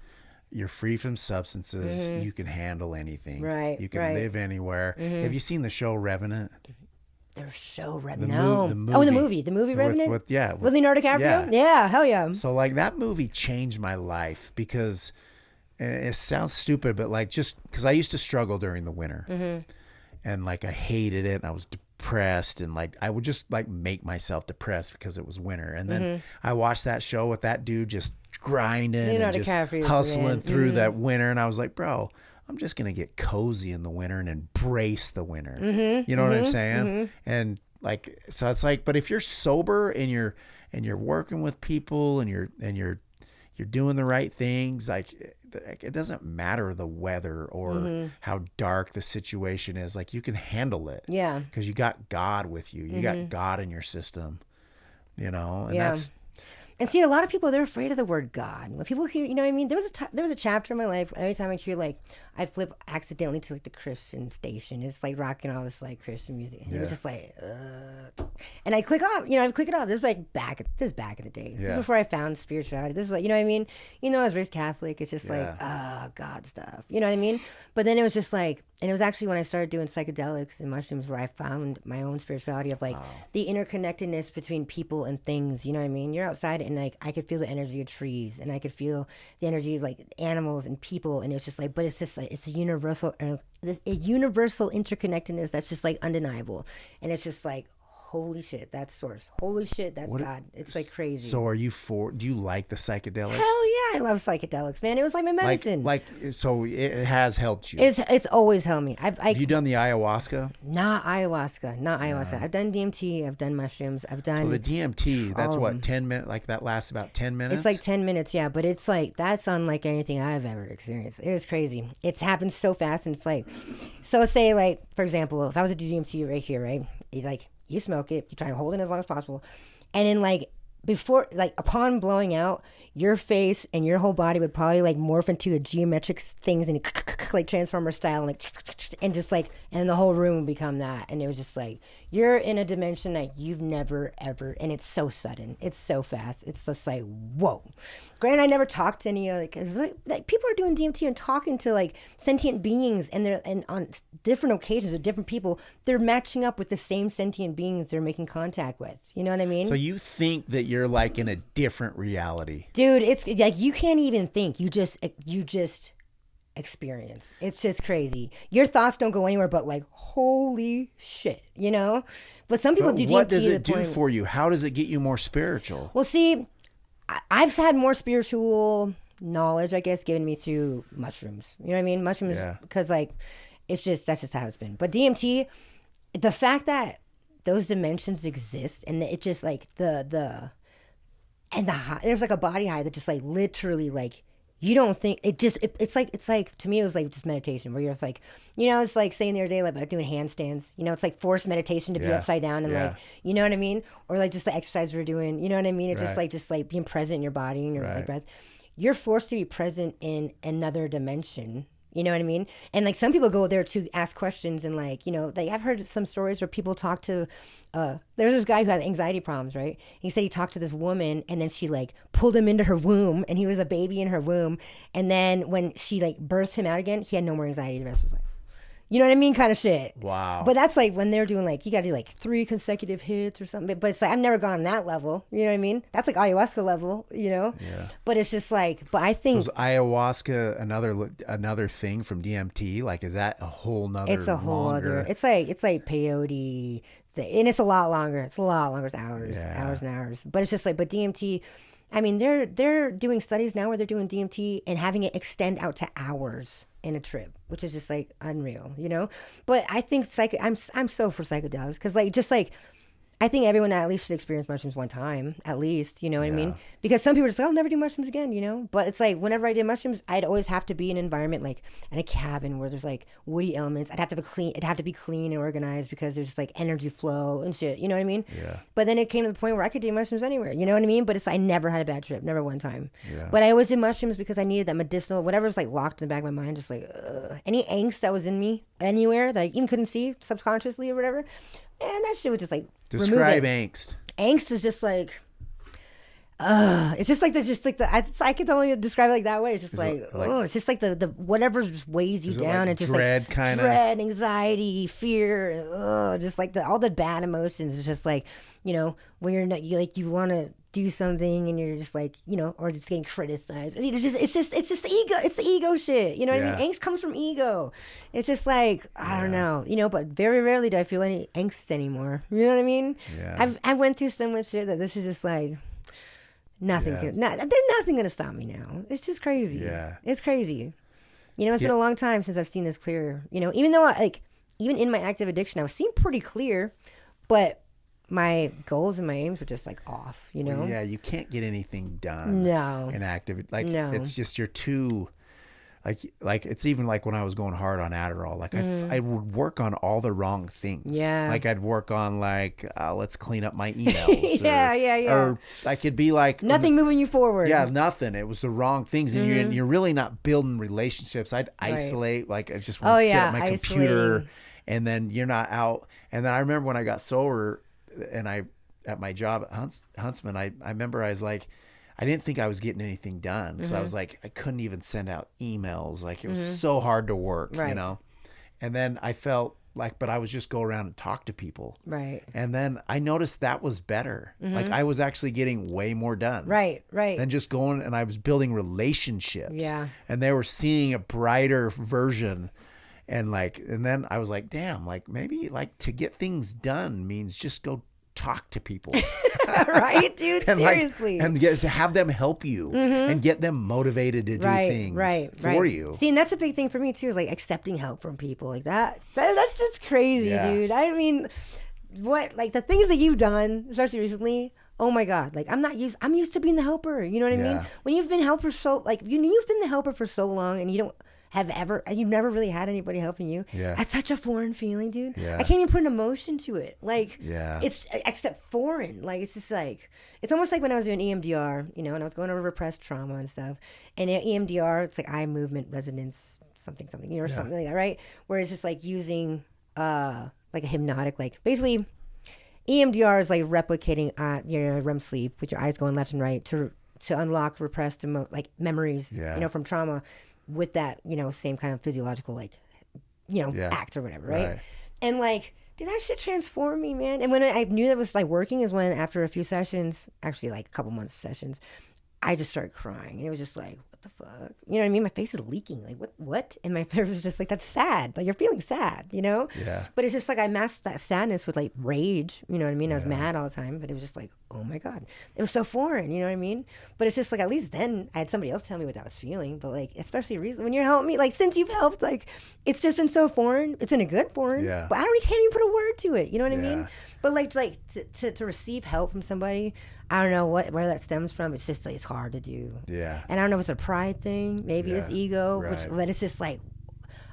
substances, you can handle anything. Right. You can live anywhere. Have you seen the show Revenant? Their show Revenant. The movie Revenant. With Leonardo DiCaprio. Yeah, hell yeah. So like, that movie changed my life because, and it sounds stupid, but like, just because I used to struggle during the winter, and like I hated it. And I was depressed, and like I would just like make myself depressed because it was winter. And then I watched that show with that dude just grinding and just hustling through that winter, and I was like, bro, I'm just going to get cozy in the winter and embrace the winter. You know what I'm saying? And like, so it's like, but if you're sober and you're working with people and you're doing the right things, like, it doesn't matter the weather or how dark the situation is. Like, you can handle it. Yeah. Because you got God with you. You got God in your system, you know, and that's. And see, a lot of people, they're afraid of the word God. When people hear, you know what I mean? There was a chapter in my life, every time I hear, like, I'd flip accidentally to, like, the Christian station. It's, like, rocking all this, like, Christian music. And it was just, like, and I'd click off. I'd click it off. This is, like, back in the day. This is before I found spirituality. This is, like, you know what I mean? You know, I was raised Catholic. It's just, like, God stuff. You know what I mean? But then it was just, like, and it was actually when I started doing psychedelics and mushrooms where I found my own spirituality of, like, the interconnectedness between people and things. You know what I mean? You're outside and, like, I could feel the energy of trees, and I could feel the energy of, like, animals and people, and it's just like, but it's just like, it's a universal interconnectedness that's just, like, undeniable, and it's just like, holy shit, that's source. Holy shit, that's God. It's like crazy. So do you like the psychedelics? Hell yeah, I love psychedelics, man. It was like my medicine. So it has helped you. It's always helped me. Have you done the ayahuasca? Not ayahuasca. I've done DMT, I've done mushrooms, I've done. So the DMT, that's what, 10 minutes? Like, that lasts about 10 minutes? It's like 10 minutes, yeah. But it's like, that's unlike anything I've ever experienced. It was crazy. It's happened so fast, and it's like, so say, like, for example, if I was to do DMT right here, right? It's like, you smoke it, you try and hold it as long as possible. And then, like, before, like, upon blowing out, your face and your whole body would probably, like, morph into a geometric things and like Transformer style, and like, and just like, and the whole room would become that. And it was just like, you're in a dimension that you've never ever, and it's so sudden, it's so fast, it's just like, whoa. Granted, I never talked to any other, because like people are doing DMT and talking to, like, sentient beings, and they're, and on different occasions with different people, they're matching up with the same sentient beings they're making contact with. You know what I mean? So you think that you're, like, in a different reality, dude. It's like, you can't even think. You just experience. It's just crazy. Your thoughts don't go anywhere but, like, holy shit, you know? But some people do DMT. What does it do for you? How does it get you more spiritual? Well, see, I've had more spiritual knowledge, I guess, given me through mushrooms. You know what I mean? Mushrooms, because, like, that's just how it's been. But DMT, the fact that those dimensions exist, and it just, like, the high, there's, like, a body high that just, like, literally, like, you don't think, it's like to me, it was like just meditation, where you're like, you know, it's like saying the other day, like, about doing handstands, you know, it's like forced meditation to be upside down, and like, you know what I mean? Or like just the exercise we're doing, you know what I mean? It's just like being present in your body and your like, breath. You're forced to be present in another dimension. You know what I mean? And like, some people go there to ask questions, and like, you know, like, I've heard some stories where people talk to, there's this guy who had anxiety problems, right? He said he talked to this woman, and then she, like, pulled him into her womb, and he was a baby in her womb. And then when she, like, birthed him out again, he had no more anxiety the rest of his life. You know what I mean? Kind of shit. Wow. But that's like when they're doing like, you got to do like 3 consecutive hits or something. But it's like, I've never gone that level. You know what I mean? That's like ayahuasca level, you know? Yeah. But it's just like, but I think. So is ayahuasca another thing from DMT? Like, is that a whole nother It's a whole longer... other, it's like peyote and it's a lot longer. It's a lot longer. It's hours, Yeah. hours and hours. But it's just like, but DMT, I mean, they're doing studies now where they're doing DMT and having it extend out to hours in a trip, which is just like unreal, you know? But I think I'm so for psychedelics because like, just like, I think everyone at least should experience mushrooms one time, at least, you know what I mean? Because some people are just like, I'll never do mushrooms again, you know? But it's like, whenever I did mushrooms, I'd always have to be in an environment like in a cabin where there's like woody elements. It'd have to be clean and organized because there's just like energy flow and shit, you know what I mean? Yeah. But then it came to the point where I could do mushrooms anywhere, you know what I mean? But it's, I never had a bad trip, never one time. Yeah. But I always did mushrooms because I needed that medicinal, whatever's like locked in the back of my mind, just like, any angst that was in me anywhere that I even couldn't see subconsciously or whatever. And that shit would just like Describe angst. Angst is just like, it's just like I could only describe it like that way. It's just it's just like the whatever just weighs you down, like and just dread, like kinda? dread, anxiety, fear, just like all the bad emotions. It's just like, you know, when you're not, you want to do something and you're just like, you know, or just getting criticized. It's just the ego. It's the ego shit. You know what I mean? Angst comes from ego. It's just like, I don't know, you know, but very rarely do I feel any angst anymore. You know what I mean? Yeah. I went through so much shit that this is just like, nothing. There's nothing going to stop me now. It's just crazy. Yeah. It's crazy. You know, it's been a long time since I've seen this clear, you know, even though even in my active addiction, I was seeing pretty clear, but my goals and my aims were just like off, you know? Yeah, you can't get anything done. No. In active, like No. it's just you're too, like it's even like when I was going hard on Adderall, like I would work on all the wrong things. Yeah. Like I'd work on like let's clean up my emails. Yeah. Or I could be like Nothing moving you forward. Yeah, nothing. It was the wrong things, and you're really not building relationships. I'd isolate, like I just want to sit at my computer, and then you're not out. And then I remember when I got sober, and at my job at Huntsman, I remember I was like, I didn't think I was getting anything done because I was like, I couldn't even send out emails. Like it was so hard to work, you know? And then I felt like, but I was just go around and talk to people. Right. And then I noticed that was better. Like I was actually getting way more done. Right. Than just going, and I was building relationships. Yeah. And they were seeing a brighter version. And then I was like, damn, like maybe like to get things done means just go talk to people. Right, dude? And seriously. and have them help you and get them motivated to do things for you. See, and that's a big thing for me too, is like accepting help from people like that's just crazy, dude. I mean, what, like the things that you've done, especially recently, oh my God, like I'm used to being the helper. You know what I mean? When you've been helper you've been the helper for so long and you've never really had anybody helping you. Yeah. That's such a foreign feeling, dude. Yeah. I can't even put an emotion to it. Like, yeah. It's except foreign. Like, it's just like, it's almost like when I was doing EMDR, you know, and I was going over repressed trauma and stuff. And at EMDR, it's like eye movement resonance, something, you know, or something like that, right? Where it's just like using, like a hypnotic, like basically EMDR is like replicating your REM sleep with your eyes going left and right to unlock repressed memories, you know, from trauma, with that, you know, same kind of physiological, like, you know, act or whatever, right? And like, dude, that shit transformed me, man. And when I knew that was like working is when, after a few sessions, actually like a couple months of sessions, I just started crying. And it was just like, what the fuck? You know what I mean? My face is leaking. Like, what? And my therapist was just like, that's sad. Like, you're feeling sad, you know? Yeah. But it's just like I masked that sadness with like rage. You know what I mean? I was mad all the time, but it was just like, oh my God. It was so foreign, you know what I mean? But it's just like, at least then I had somebody else tell me what I was feeling. But like, especially when you're helping me, like since you've helped, like it's just been so foreign. It's in a good foreign. Yeah. But can't even put a word to it. You know what I mean? But like to receive help from somebody, I don't know where that stems from. It's just like, it's hard to do. Yeah. And I don't know if it's a pride thing. Maybe it's ego. But it's just like,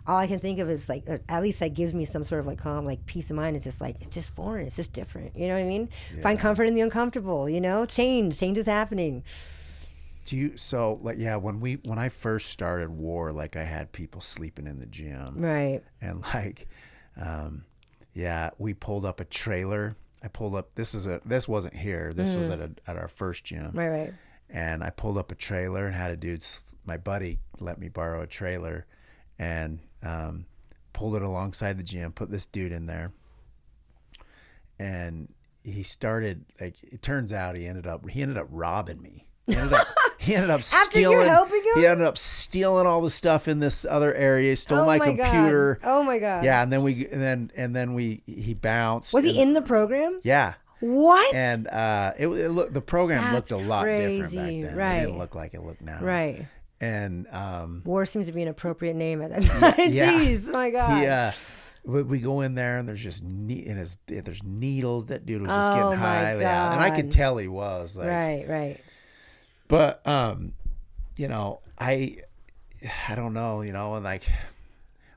all I can think of is like, at least that gives me some sort of like calm, like peace of mind. It's just like, it's just foreign. It's just different. You know what I mean? Find comfort in the uncomfortable, you know? Change is happening. When I first started WAR, like I had people sleeping in the gym. Right. And like, we pulled up a trailer. I pulled up, this wasn't here. This was at our first gym. Right. And I pulled up a trailer and had a dude, my buddy let me borrow a trailer, and pulled it alongside the gym, put this dude in there. And he started, like, it turns out he ended up robbing me. He ended up After stealing. you're helping him? He ended up stealing all the stuff in this other area. He stole my computer. God. Oh my God. Yeah, and then he bounced. Was he in the program? Yeah. What? And the program looked a lot different back crazy. then. Right. It didn't look like it looked now. Right. And War seems to be an appropriate name at that time. yeah. Jeez, my God. We go in there and there's just there's needles. That dude was just getting my high. Yeah. And I could tell he was like, right. But you know, I don't know, you know, and like,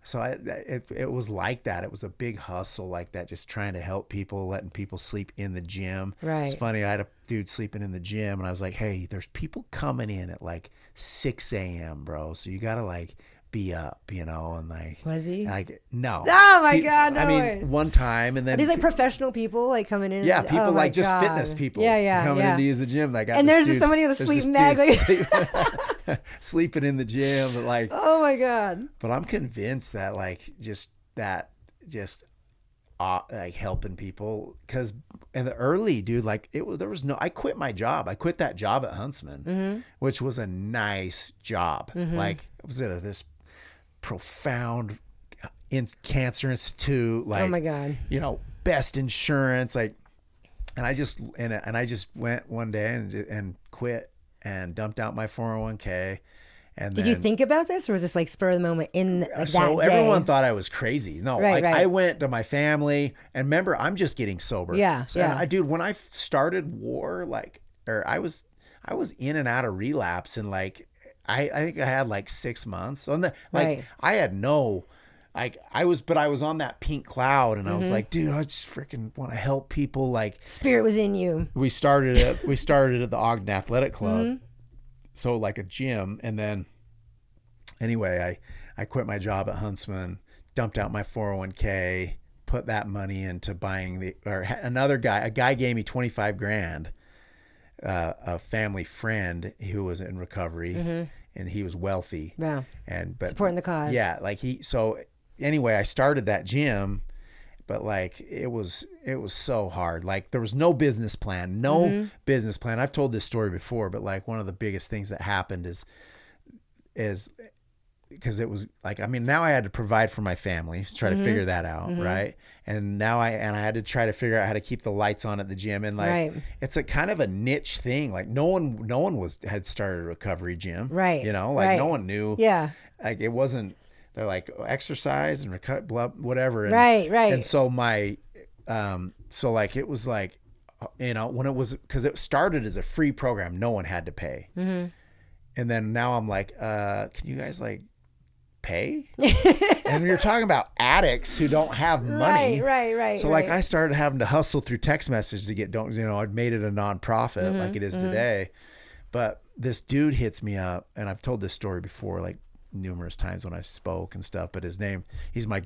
so it was like that. It was a big hustle like that, just trying to help people, letting people sleep in the gym. Right. It's funny. I had a dude sleeping in the gym, and I was like, hey, there's people coming in at like 6 a.m., bro. So you gotta like be up, you know, and like. Was he? Like, no. Oh my God, no I mean, way. one time, and then. Are these like professional people like coming in? Yeah, people oh like just God. fitness people. Yeah. Coming in to use the gym. Like, and there's just somebody with a sleeping bag. Like... sleeping in the gym, but like. Oh my God. But I'm convinced that like like helping people, because in the early, dude, like I quit my job. I quit that job at Huntsman, which was a nice job. Like, I was at this profound cancer institute. Like, oh my God. You know, best insurance. Like, and I just went one day and quit and dumped out my 401k. And did you think about this, or was this like spur of the moment in like, so that day? Everyone thought I was crazy. No, right. I went to my family, and remember, I'm just getting sober. Yeah, so, yeah. And dude, when I started WAR, I was in and out of relapse, and like I think I had like 6 months on the Right. I had no. Like I was on that pink cloud, and I was like, dude, I just freaking want to help people. Like, spirit was in you. We started at the Ogden Athletic Club, so like a gym, and then anyway, I quit my job at Huntsman, dumped out my 401k, put that money into buying a guy gave me 25 grand, a family friend who was in recovery, and he was wealthy. Wow. But supporting the cause. Yeah, like so anyway, I started that gym, but like it was so hard. Like, there was no business plan, business plan. I've told this story before, but like one of the biggest things that happened is because it was like, I mean, now I had to provide for my family, try to figure that out. Right. And now I had to try to figure out how to keep the lights on at the gym. And like, it's a kind of a niche thing. Like no one had started a recovery gym. Right. You know, like no one knew. Yeah. Like it wasn't, they're like exercise and whatever. And, right. And so so like, it was like, you know, when it was, cause it started as a free program, no one had to pay. And then now I'm like, can you guys like pay? And you're talking about addicts who don't have money. Right. So like I started having to hustle through text message to get, I'd made it a nonprofit like it is today. But this dude hits me up, and I've told this story before, like numerous times when I spoke and stuff, but he's my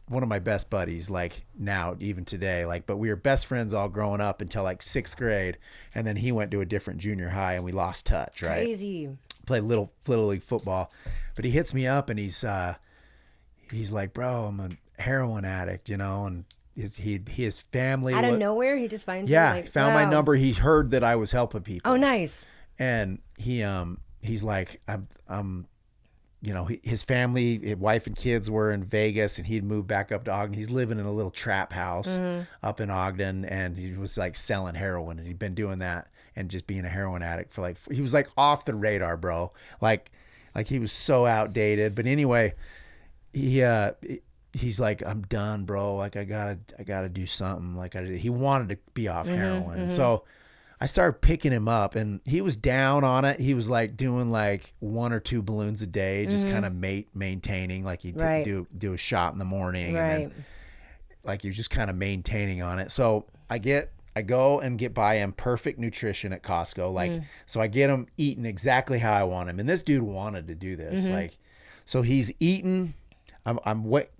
one of my best buddies, like now, even today, like, but we were best friends all growing up until like 6th grade. And then he went to a different junior high and we lost touch. Right. Crazy. Played little league football, but he hits me up and he's like, bro, I'm a heroin addict, you know, and his family out of nowhere, he just finds found my number. He heard that I was helping people. Oh, nice. And he's like, I'm you know, his family, his wife and kids were in Vegas, and he'd moved back up to Ogden. He's living in a little trap house up in Ogden, and he was like selling heroin, and he'd been doing that and just being a heroin addict for like, he was like off the radar, bro. Like he was so outdated. But anyway, he's like, I'm done, bro. Like I gotta do something. Like he wanted to be off heroin. And so I started picking him up, and he was down on it. He was like doing like 1 or 2 balloons a day, just kind of maintaining, like he'd do a shot in the morning. And then, like he was just kind of maintaining on it. So I go and buy him perfect nutrition at Costco. Like, so I get him eating exactly how I want him. And this dude wanted to do this. Like, so he's eating,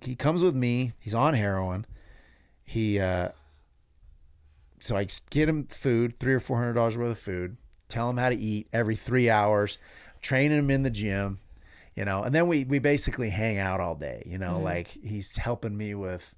he comes with me. He's on heroin. So I get him food, $300 or $400 worth of food, tell him how to eat every 3 hours, training him in the gym. you know, and then we basically hang out all day, you know, like he's helping me with,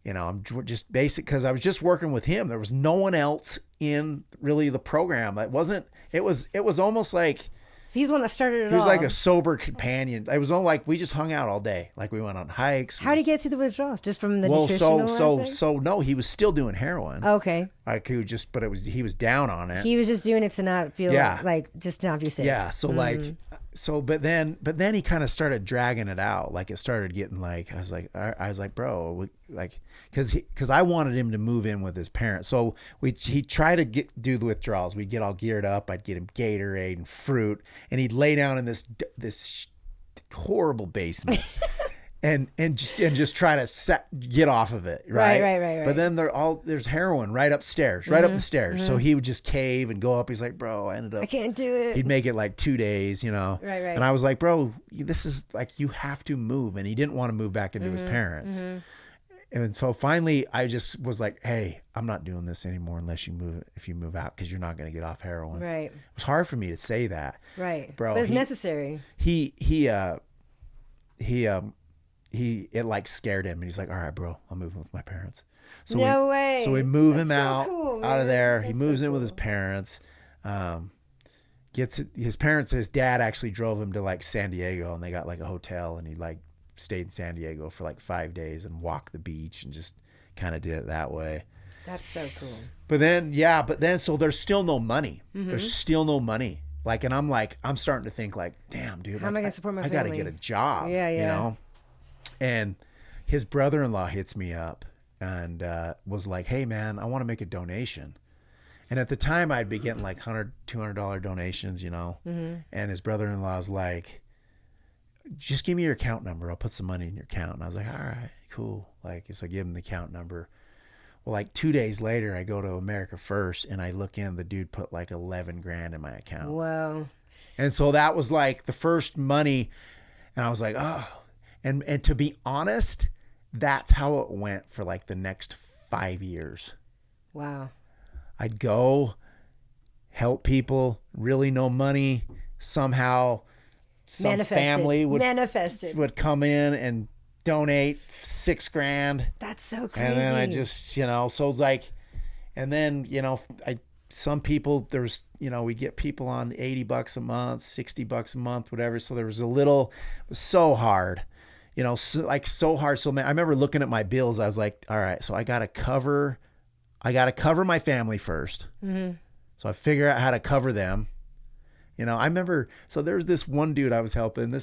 you know, I'm just basic because I was just working with him. There was no one else in really the program. It was almost like, So he's the one that started it all. he was like a sober companion. It was all like we just hung out all day. Like we went on hikes. How did he get through the withdrawals? Just from the nutritional aspect? So no, he was still doing heroin. Okay. Like he just, but he was down on it. He was just doing it to not feel like just not be sick. Yeah. So but then he kind of started dragging it out. Like it started getting like, I was like, bro, like, cause I wanted him to move in with his parents. So he tried to do the withdrawals. We'd get all geared up. I'd get him Gatorade and fruit, and he'd lay down in this horrible basement. And just try to get off of it, right? Right. But then there's heroin right upstairs, right up the stairs. So he would just cave and go up. He's like, bro, I can't do it. He'd make it like 2 days, you know. Right. And I was like, bro, this is like, you have to move. And he didn't want to move back into his parents. And so finally, I just was like, hey, I'm not doing this anymore if you move out, because you're not going to get off heroin. Right. It was hard for me to say that. Right. Bro. But it's necessary. It like scared him, and he's like, all right, bro, I'm moving with my parents. So no way. So we move him so out, cool, out of there. That's he moves so in cool. with his parents. His dad actually drove him to like San Diego, and they got like a hotel, and he like stayed in San Diego for like 5 days and walked the beach and just kind of did it that way. That's so cool. But then, so there's still no money. There's still no money. Like, and I'm starting to think like, damn, dude, how am I gonna support my family? I got to get a job. Yeah. You know? And his brother-in-law hits me up and was like, hey man, I want to make a donation. And at the time I'd be getting like $100, $200 donations, you know? And his brother-in-law's like, just give me your account number. I'll put some money in your account. And I was like, all right, cool. Like, so I give him the account number. Well, like 2 days later, I go to America First and I look in, the dude put like 11 grand in my account. Wow. And so that was like the first money. And I was like, oh. And to be honest, that's how it went for like the next 5 years. Wow. I'd go help people, really no money. Somehow some family would come in and donate 6 grand. That's so crazy. And then I just, you know, so it's like, and then, you know, some people, there's, you know, we get people on $80 a month, $60 a month, whatever. So there was it was so hard, you know, so hard. So man, I remember looking at my bills. I was like, all right, so I got to cover my family first. So I figure out how to cover them. You know, I remember, so there's this one dude I was helping.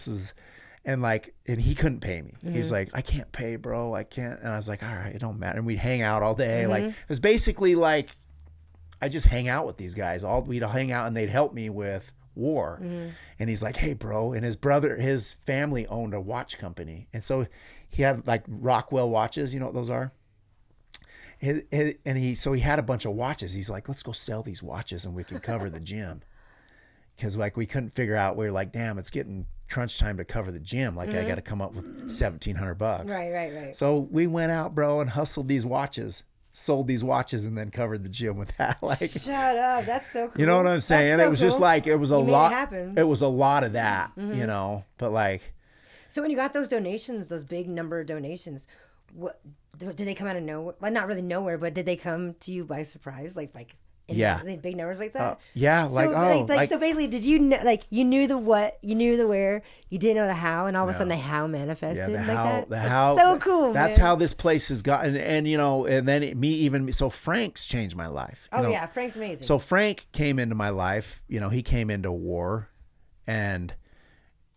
And he couldn't pay me. He was like, I can't pay, bro. I can't. And I was like, all right, it don't matter. And we'd hang out all day. Like, it was basically like, I just hang out with these guys. We'd hang out and they'd help me with war. And he's like, hey, bro. And his family owned a watch company. And so he had like Rockwell watches. You know what those are? So he had a bunch of watches. He's like, let's go sell these watches and we can cover the gym. Because like we couldn't figure out, we were like, damn, it's getting crunch time to cover the gym. Like I got to come up with $1,700. Right. So we went out, bro, and hustled these watches, sold these watches, and then covered the gym with that. Like, shut up, that's so cool. You know what I'm saying? That's so it was just like it was a lot. It was a lot of that, you know. But like, so when you got those donations, those big number of donations, what did they come out of nowhere? Well, not really nowhere, but did they come to you by surprise? Like big numbers like that. So basically, did you know, like you knew the what, you knew the where, you didn't know the how, and all of a sudden the how manifested. Yeah, the how. So cool. That's how this place has gotten, and you know, and then so Frank's changed my life. Oh yeah, Frank's amazing. So Frank came into my life. You know, he came into war, and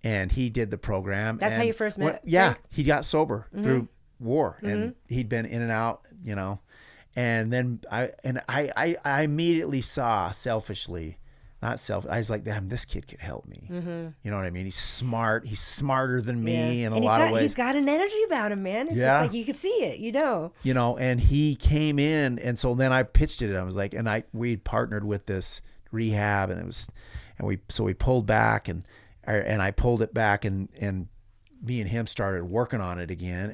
he did the program. That's how you first met. Frank? He got sober through war, and he'd been in and out. You know. And then I immediately saw selfishly, I was like, damn, this kid could help me. You know what I mean? He's smart. He's smarter than me in a lot of ways. He's got an energy about him, man. It's just like you could see it, you know. You know, and he came in, and so then I pitched it. I was like, we partnered with this rehab, we pulled back, and I pulled it back, and me and him started working on it again,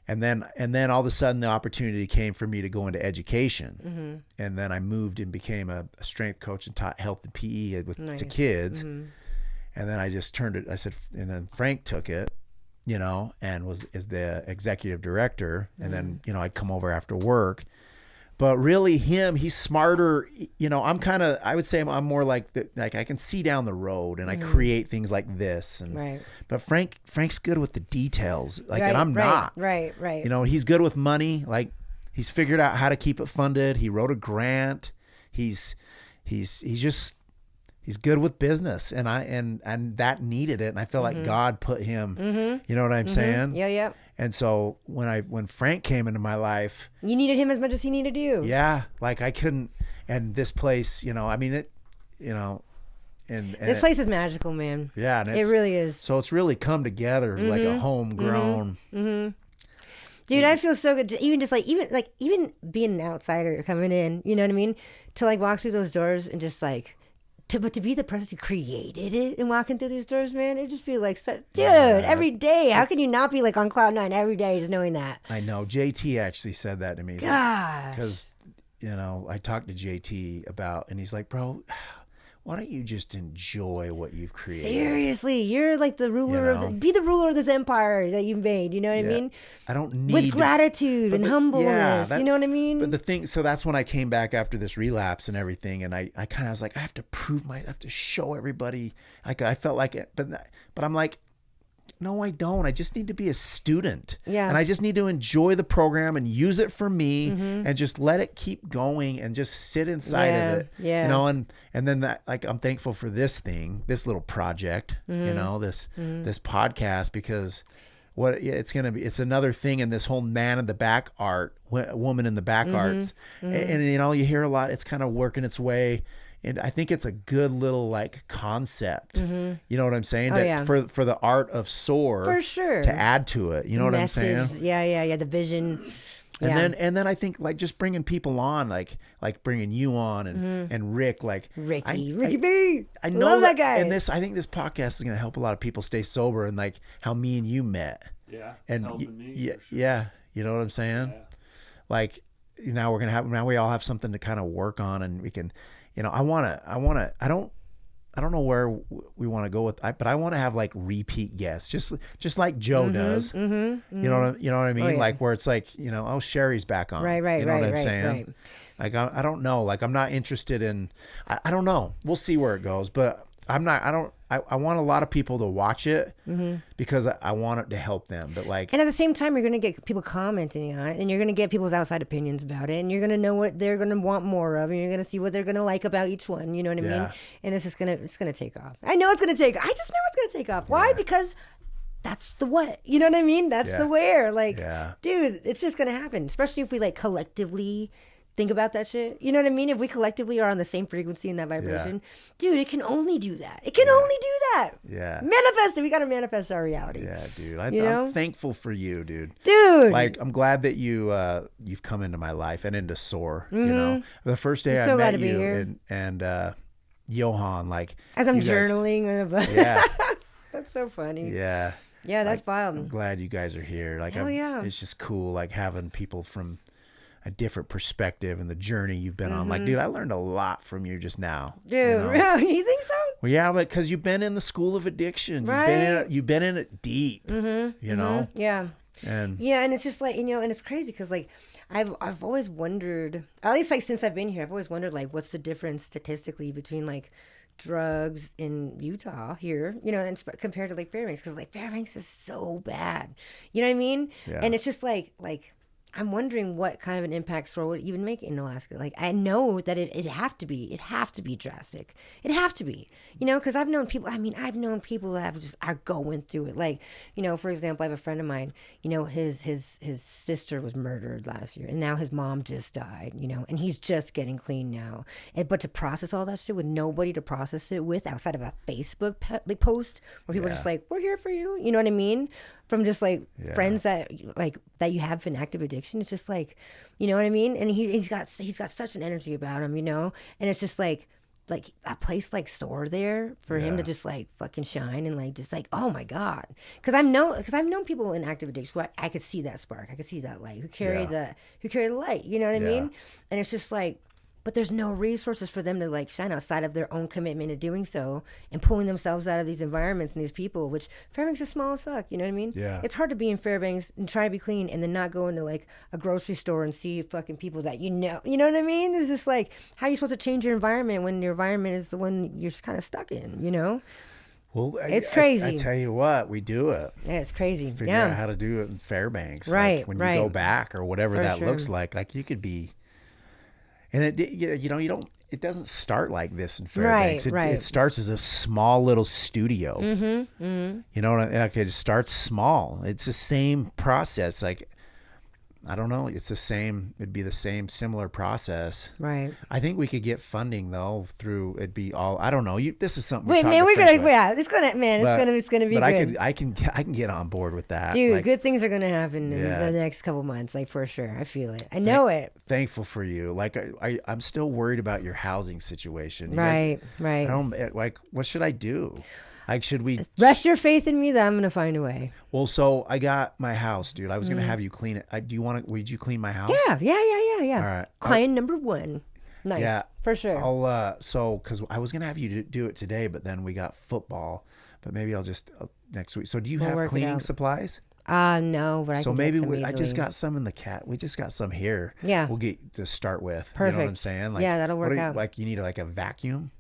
and then all of a sudden the opportunity came for me to go into education. And then I moved and became a strength coach and taught health and PE to kids. And then I just turned it. I said, and then Frank took it, you know, and is the executive director. And then, you know, I'd come over after work. But really he's smarter. You know, I would say I'm more like I can see down the road and I create things like this. And, but Frank's good with the details. Like, and I'm not. Right. You know, he's good with money. Like, he's figured out how to keep it funded. He wrote a grant. He's good with business, and that needed it. And I feel like God put him, you know what I'm saying? Yeah. And so when Frank came into my life, you needed him as much as he needed you. Yeah. Like, I couldn't, and this place, you know, I mean, it, you know, and this place is magical, man. Yeah. And it really is. So it's really come together like a homegrown. Dude, I'd feel so good. Even being an outsider coming in, you know what I mean? To like walk through those doors and just like, but to be the person who created it and walking through these doors, man, it just feel like such, dude, every day. How can you not be like on cloud nine every day just knowing that? I know. JT actually said that to me. Because, you know, I talked to JT and he's like, bro, why don't you just enjoy what you've created? Seriously, you're like the ruler be the ruler of this empire that you've made. You know what I mean? I don't need with gratitude and humbleness. You know what I mean? But the thing, so that's when I came back after this relapse and everything, and I kind of was like, I have to show everybody. I felt like it, but I'm like, no, I don't. I just need to be a student. Yeah. And I just need to enjoy the program and use it for me and just let it keep going and just sit inside of it. Yeah. You know, and then that, like, I'm thankful for this little project, you know, this podcast, because it's another thing in this whole man in the back art, woman in the back arts. And, you know, you hear a lot, it's kind of working its way. And I think it's a good little like concept. You know what I'm saying? For the art of SOAR, for sure, to add to it. You know what I'm saying? Yeah. The vision. And then I think like just bringing people on, like bringing you on and Rick, like Ricky B. I know love that guy. And I think this podcast is going to help a lot of people stay sober, and like how me and you met. Yeah. And helping me, yeah, sure. yeah. You know what I'm saying? Yeah. Like now we all have something to kind of work on, and we can. You know, I don't know where we want to go with, but I want to have like repeat guests, just like Joe does. You know what I mean? Like where it's like, you know, Cherie's back on. Right. You know what I'm saying? Right. Like I don't know. Like I'm not interested in. I don't know. We'll see where it goes, but I'm not. I want a lot of people to watch it because I want it to help them. But like, and at the same time, you're going to get people commenting on it, and you're going to get people's outside opinions about it, and you're going to know what they're going to want more of, and you're going to see what they're going to like about each one. You know what I mean? And it's going to take off. I know it's going to take. I just know it's going to take off. Why? Because that's the what. You know what I mean? That's the where. Like, dude, it's just going to happen. Especially if we like collectively think about that shit. You know what I mean? If we collectively are on the same frequency in that vibration, dude, it can only do that. It can only do that. Yeah. Manifest it. We got to manifest our reality. Yeah, dude. I'm thankful for you, dude. Dude. Like, I'm glad that you've come into my life and into SOAR. You know, the first day I met you and Johan, like, as I'm journaling. Yeah. That's so funny. Yeah. Yeah, that's like, wild. I'm glad you guys are here. Like, it's just cool, like having people from a different perspective and the journey you've been on. Like, dude, I learned a lot from you just now. Dude, you know? Really? You think so? Well, yeah, but because you've been in the school of addiction. Right. You've been in it deep, you know? Yeah. And it's just like, you know, and it's crazy because like I've always wondered, at least like since I've been here, I've always wondered like what's the difference statistically between like drugs in Utah here, you know, and compared to like Fairbanks, because like Fairbanks is so bad. You know what I mean? Yeah. And it's just like I'm wondering what kind of an impact SOAR would even make in Alaska. Like, I know that it'd have to be drastic. It'd have to be, you know, because I've known people that are going through it. Like, you know, for example, I have a friend of mine, you know, his sister was murdered last year, and now his mom just died, you know, and he's just getting clean now. But to process all that shit with nobody to process it with outside of a Facebook post where people are just like, we're here for you. You know what I mean? From just like friends that you have in active addiction. It's just like, you know what I mean? And he's got such an energy about him, you know? And it's just like a place like SOAR there for him to just like fucking shine and like just like, oh my God. Because I've known people in active addiction where I could see that spark. I could see that light, who carry the light, you know what I mean? And it's just like, but there's no resources for them to like shine outside of their own commitment to doing so and pulling themselves out of these environments and these people, which Fairbanks is small as fuck, you know what I mean? Yeah. It's hard to be in Fairbanks and try to be clean and then not go into like a grocery store and see fucking people that you know what I mean? It's just like, how are you supposed to change your environment when your environment is the one you're kind of stuck in, you know? Well, it's crazy. I tell you what, we do it. Yeah, it's crazy. Figure out how to do it in Fairbanks. Right, like when right. you go back or whatever For that sure. looks like you could be. And it doesn't start like this in Fairbanks. Right. It starts as a small little studio. You know, like it starts small. It's the same process. Like, I don't know. It's the same. It'd be the same similar process. Right. I think we could get funding though through. It'd be all. I don't know. This is something. Wait, man, we're gonna. Yeah, it's gonna be but good. I can get on board with that. Dude, like, good things are gonna happen in the next couple months, like for sure. I feel it. I know it. Thankful for you. Like I'm still worried about your housing situation. Right. I don't like. What should I do? Like, should we rest your faith in me that I'm gonna find a way? Well, so I got my house, dude. I was gonna have you clean it. Would you clean my house? Yeah. All right. Client number one. Nice. Yeah, for sure. Because I was gonna have you do it today, but then we got football. But maybe I'll just next week. So do you have cleaning supplies? No, but I can maybe get some I just easily. got some in the cat. We just got some here. Yeah. We'll get to start with. Perfect. You know what I'm saying? Like, yeah, that'll work out. Like you need like a vacuum.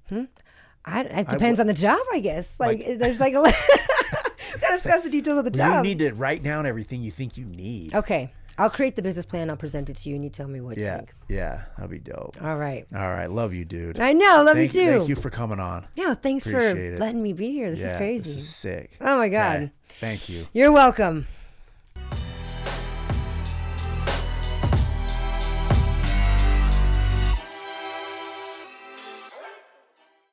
It depends on the job, I guess. Like there's like a gotta discuss the details of the job. You need to write down everything you think you need. Okay. I'll create the business plan. I'll present it to you, and you tell me what you think. Yeah, that'll be dope. All right. Love you, dude. I know. Love you too. Thank you for coming on. Yeah, thanks Appreciate for it. letting me be here. This is crazy. This is sick. Oh my God. Okay. Thank you. You're welcome.